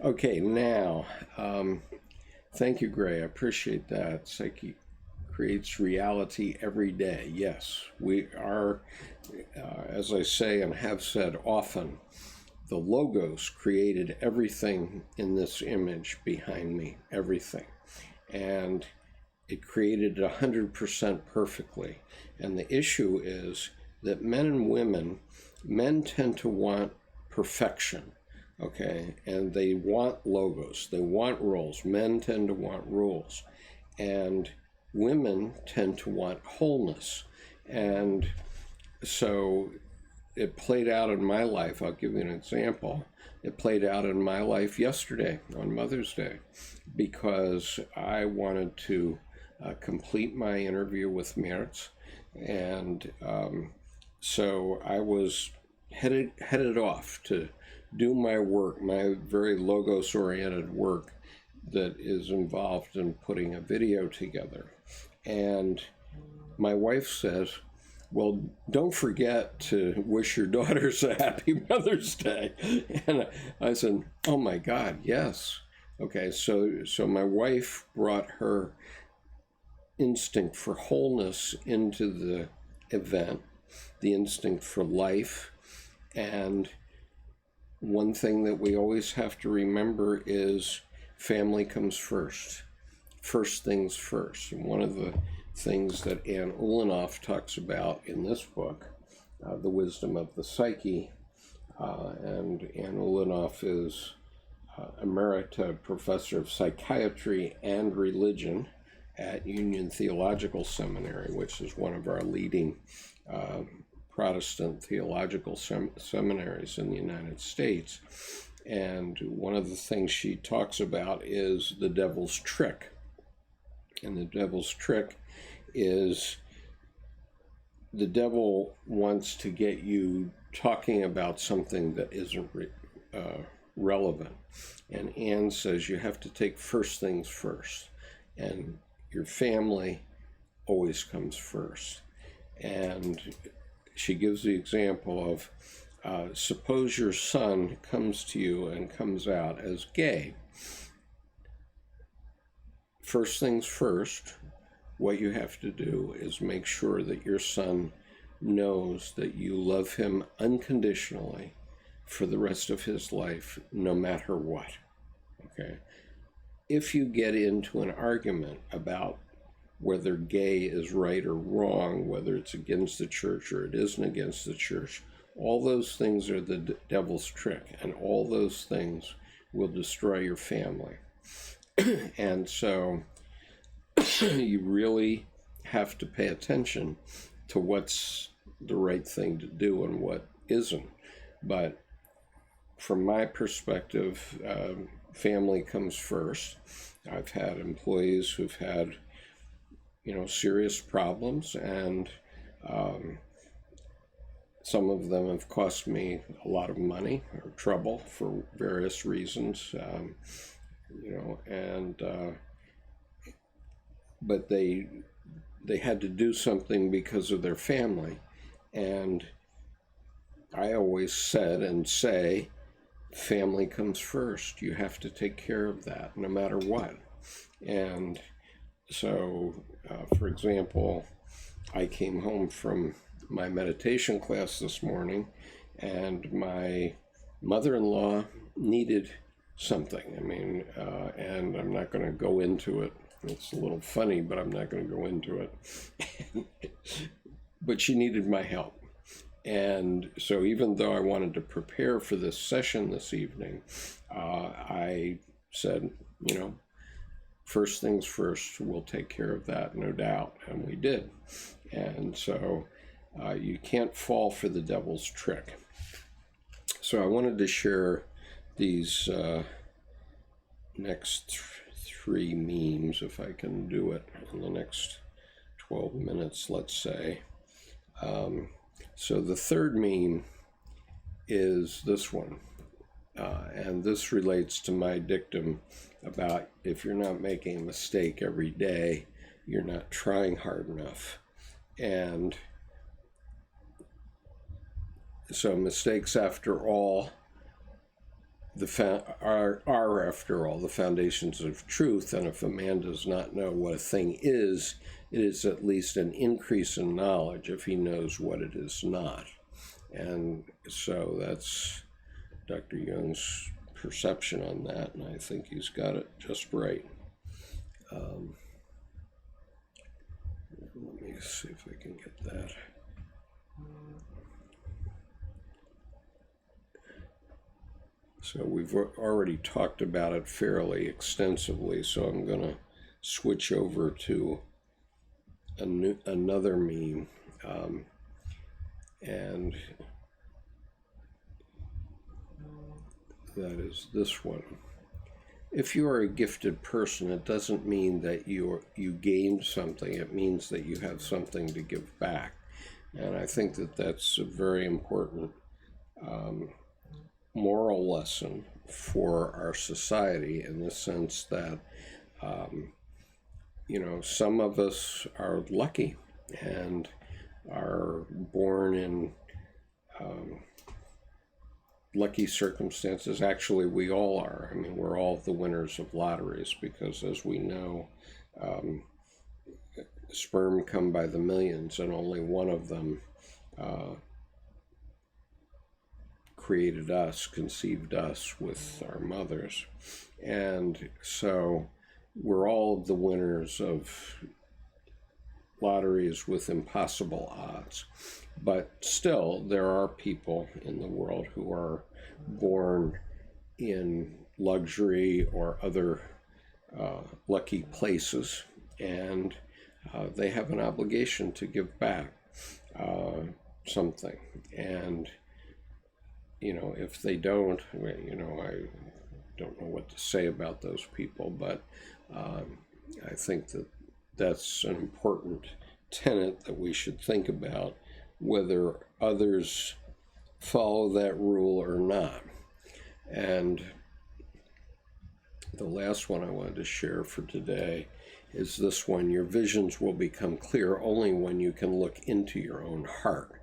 Okay, now, thank you, Gray. I appreciate that. Psyche creates reality every day. Yes, we are, as I say and have said often, the Logos created everything in this image behind me, everything. And it created it 100% perfectly. And the issue is that men tend to want perfection, okay? And they want logos, they want rules. Men tend to want rules. And women tend to want wholeness. And so it played out in my life. I'll give you an example. It played out in my life yesterday on Mother's Day because I wanted to complete my interview with Mertz. And so I was headed off to do my work, my very logos-oriented work that is involved in putting a video together. And my wife says, well, don't forget to wish your daughters a happy Mother's Day. And I said, oh my God, yes. Okay, so my wife brought her instinct for wholeness into the event, the instinct for life. And one thing that we always have to remember is family comes first. First things first. And one of the things that Anne Ulanoff talks about in this book, The Wisdom of the Psyche, and Anne Ulanoff is Emerita Professor of Psychiatry and Religion at Union Theological Seminary, which is one of our leading Protestant theological seminaries in the United States. And one of the things she talks about is the devil's trick. And the devil's trick is the devil wants to get you talking about something that isn't relevant. And Anne says you have to take first things first. And your family always comes first. And she gives the example of suppose your son comes to you and comes out as gay. First things first, what you have to do is make sure that your son knows that you love him unconditionally for the rest of his life, no matter what. Okay? If you get into an argument about whether gay is right or wrong, whether it's against the church or it isn't against the church, all those things are the devil's trick, and all those things will destroy your family. And so you really have to pay attention to what's the right thing to do and what isn't. But from my perspective, family comes first. I've had employees who've had, serious problems, and some of them have cost me a lot of money or trouble for various reasons, but they had to do something because of their family. And I always said and say, family comes first. You have to take care of that no matter what. And so, for example, I came home from my meditation class this morning, and my mother-in-law needed something. And I'm not going to go into it. It's a little funny, but I'm not going to go into it. But she needed my help. And so even though I wanted to prepare for this session this evening, I said, first things first, we'll take care of that, no doubt. And we did. And so you can't fall for the devil's trick. So I wanted to share these next three memes, if I can do it in the next 12 minutes, let's say. So the third meme is this one. And this relates to my dictum about if you're not making a mistake every day, you're not trying hard enough. And so mistakes, after all, are after all the foundations of truth. And if a man does not know what a thing is, it is at least an increase in knowledge if he knows what it is not. And so that's Dr. Jung's perception on that, and I think he's got it just right. Let me see if I can get that. So we've already talked about it fairly extensively, so I'm going to switch over to another meme, and that is this one. If you are a gifted person, it doesn't mean that you gained something. It means that you have something to give back. And I think that that's a very important moral lesson for our society, in the sense that, some of us are lucky and are born in lucky circumstances. Actually, we all are. We're all the winners of lotteries, because, as we know, sperm come by the millions, and only one of them created us, conceived us with our mothers. And so we're all the winners of lotteries with impossible odds. But still, there are people in the world who are born in luxury or other lucky places, and they have an obligation to give back something. And if they don't, I don't know what to say about those people, but I think that that's an important tenet that we should think about, whether others follow that rule or not. And the last one I wanted to share for today is this one. Your visions will become clear only when you can look into your own heart.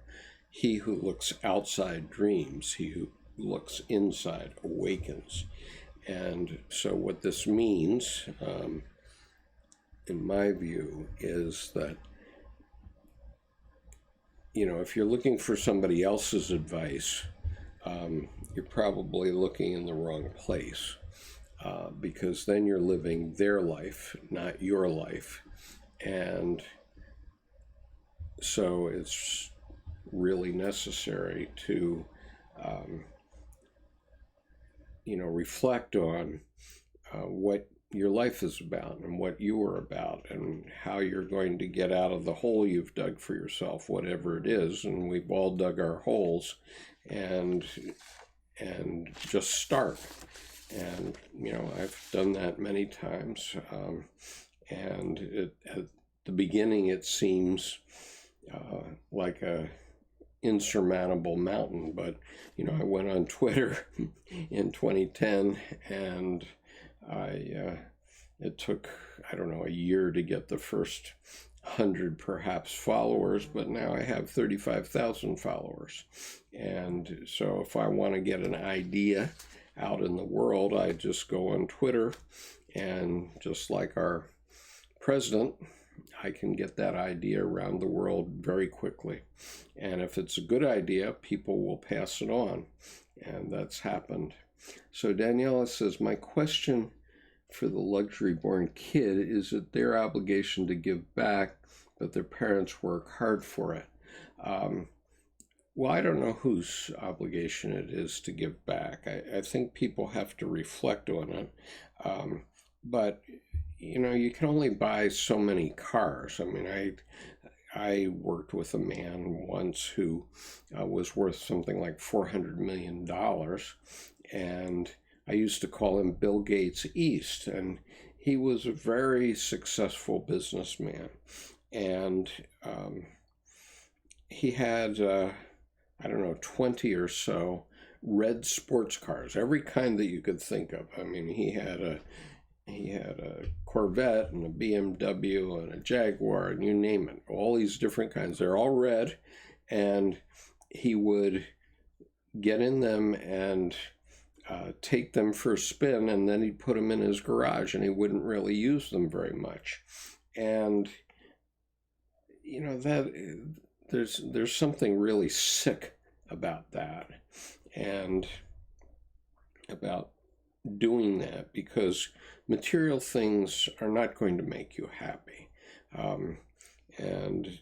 He who looks outside dreams. He who looks inside awakens. And so what this means, in my view, is that, if you're looking for somebody else's advice, you're probably looking in the wrong place, because then you're living their life, not your life. And so it's really necessary to, reflect on what your life is about and what you are about and how you're going to get out of the hole you've dug for yourself, whatever it is. And we've all dug our holes, and just start. And, I've done that many times. And at the beginning, it seems like a insurmountable mountain. But, I went on Twitter in 2010, and it took, I don't know, a year to get the first 100 perhaps followers, but now I have 35,000 followers. And so if I want to get an idea out in the world, I just go on Twitter, and just like our president, I can get that idea around the world very quickly. And if it's a good idea, people will pass it on. And that's happened. So Daniela says, my question for the luxury-born kid is it their obligation to give back, but their parents work hard for it? Well, I don't know whose obligation it is to give back. I think people have to reflect on it. But, you can only buy so many cars. I mean, I worked with a man once who was worth something like $400 million. And I used to call him Bill Gates East. And he was a very successful businessman. And he had, 20 or so red sports cars, every kind that you could think of. I mean, he had a Corvette and a BMW and a Jaguar and you name it, all these different kinds. They're all red, and he would get in them and take them for a spin, and then he'd put them in his garage, and he wouldn't really use them very much. And that there's something really sick about that, and about doing that, because material things are not going to make you happy. And,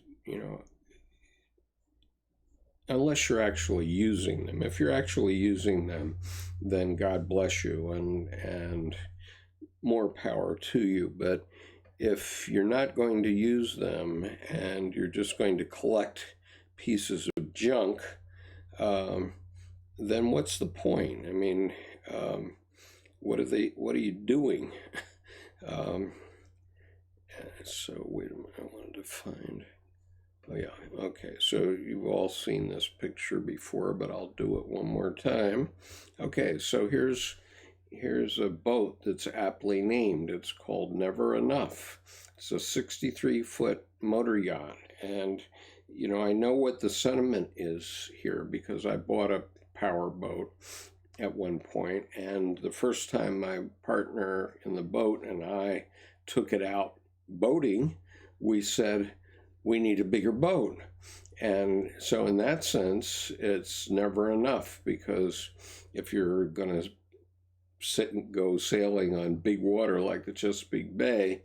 unless you're actually using them. If you're actually using them, then God bless you, and more power to you. But if you're not going to use them, and you're just going to collect pieces of junk, then what's the point? I mean, what are you doing? So wait a minute, I wanted to find, oh yeah, okay, so you've all seen this picture before, but I'll do it one more time. Okay, so here's a boat that's aptly named. It's called Never Enough. It's a 63-foot motor yacht, and I know what the sentiment is here, because I bought a power boat at one point, and the first time my partner in the boat and I took it out boating, we said, we need a bigger boat. And so in that sense, it's never enough, because if you're going to sit and go sailing on big water like the Chesapeake Bay,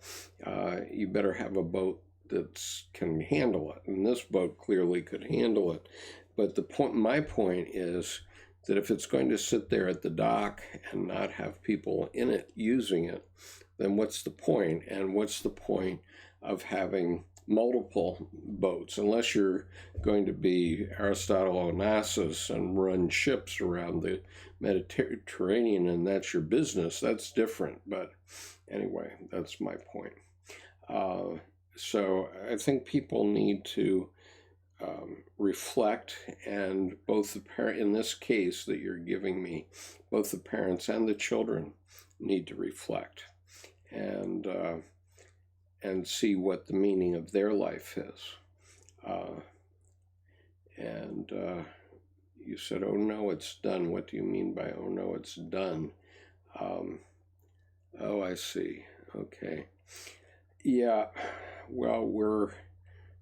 you better have a boat that can handle it. And this boat clearly could handle it. But my point is that if it's going to sit there at the dock and not have people in it using it, then what's the point? And what's the point of having multiple boats, unless you're going to be Aristotle Onassis and run ships around the Mediterranean, and that's your business? That's different. But anyway, that's my point. So I think people need to reflect, and both the parent, in this case that you're giving me, both the parents and the children need to reflect and see what the meaning of their life is. You said, oh no, it's done. What do you mean by, oh no, it's done? Oh, I see. Okay. Yeah, well, we're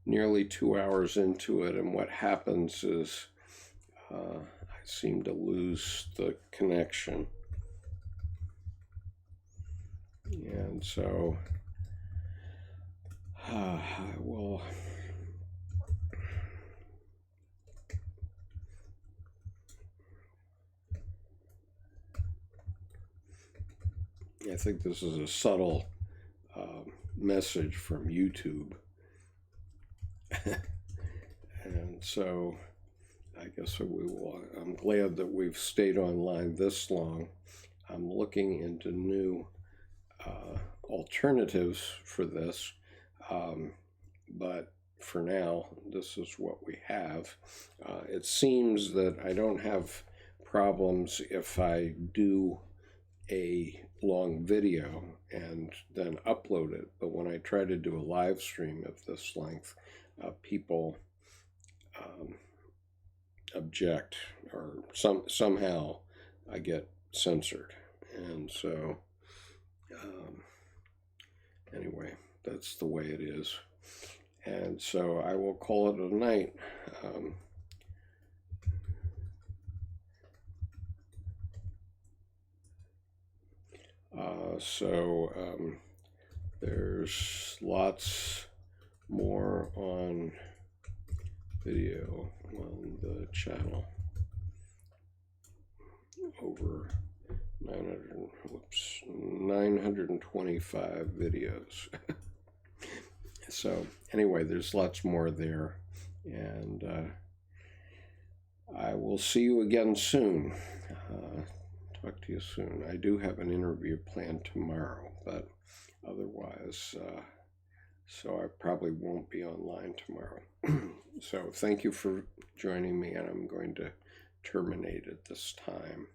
nearly 2 hours into it, and what happens is I seem to lose the connection. And so, well, I think this is a subtle message from YouTube. And so I guess I'm glad that we've stayed online this long. I'm looking into new alternatives for this, but for now, this is what we have. It seems that I don't have problems if I do a long video and then upload it, but when I try to do a live stream of this length, people object, or somehow I get censored. And so anyway, that's the way it is. And so I will call it a night. There's lots more on video on the channel. Over 925 videos. So anyway, there's lots more there, and I will see you again soon. Talk to you soon. I do have an interview planned tomorrow, but otherwise, so I probably won't be online tomorrow. So thank you for joining me, and I'm going to terminate at this time.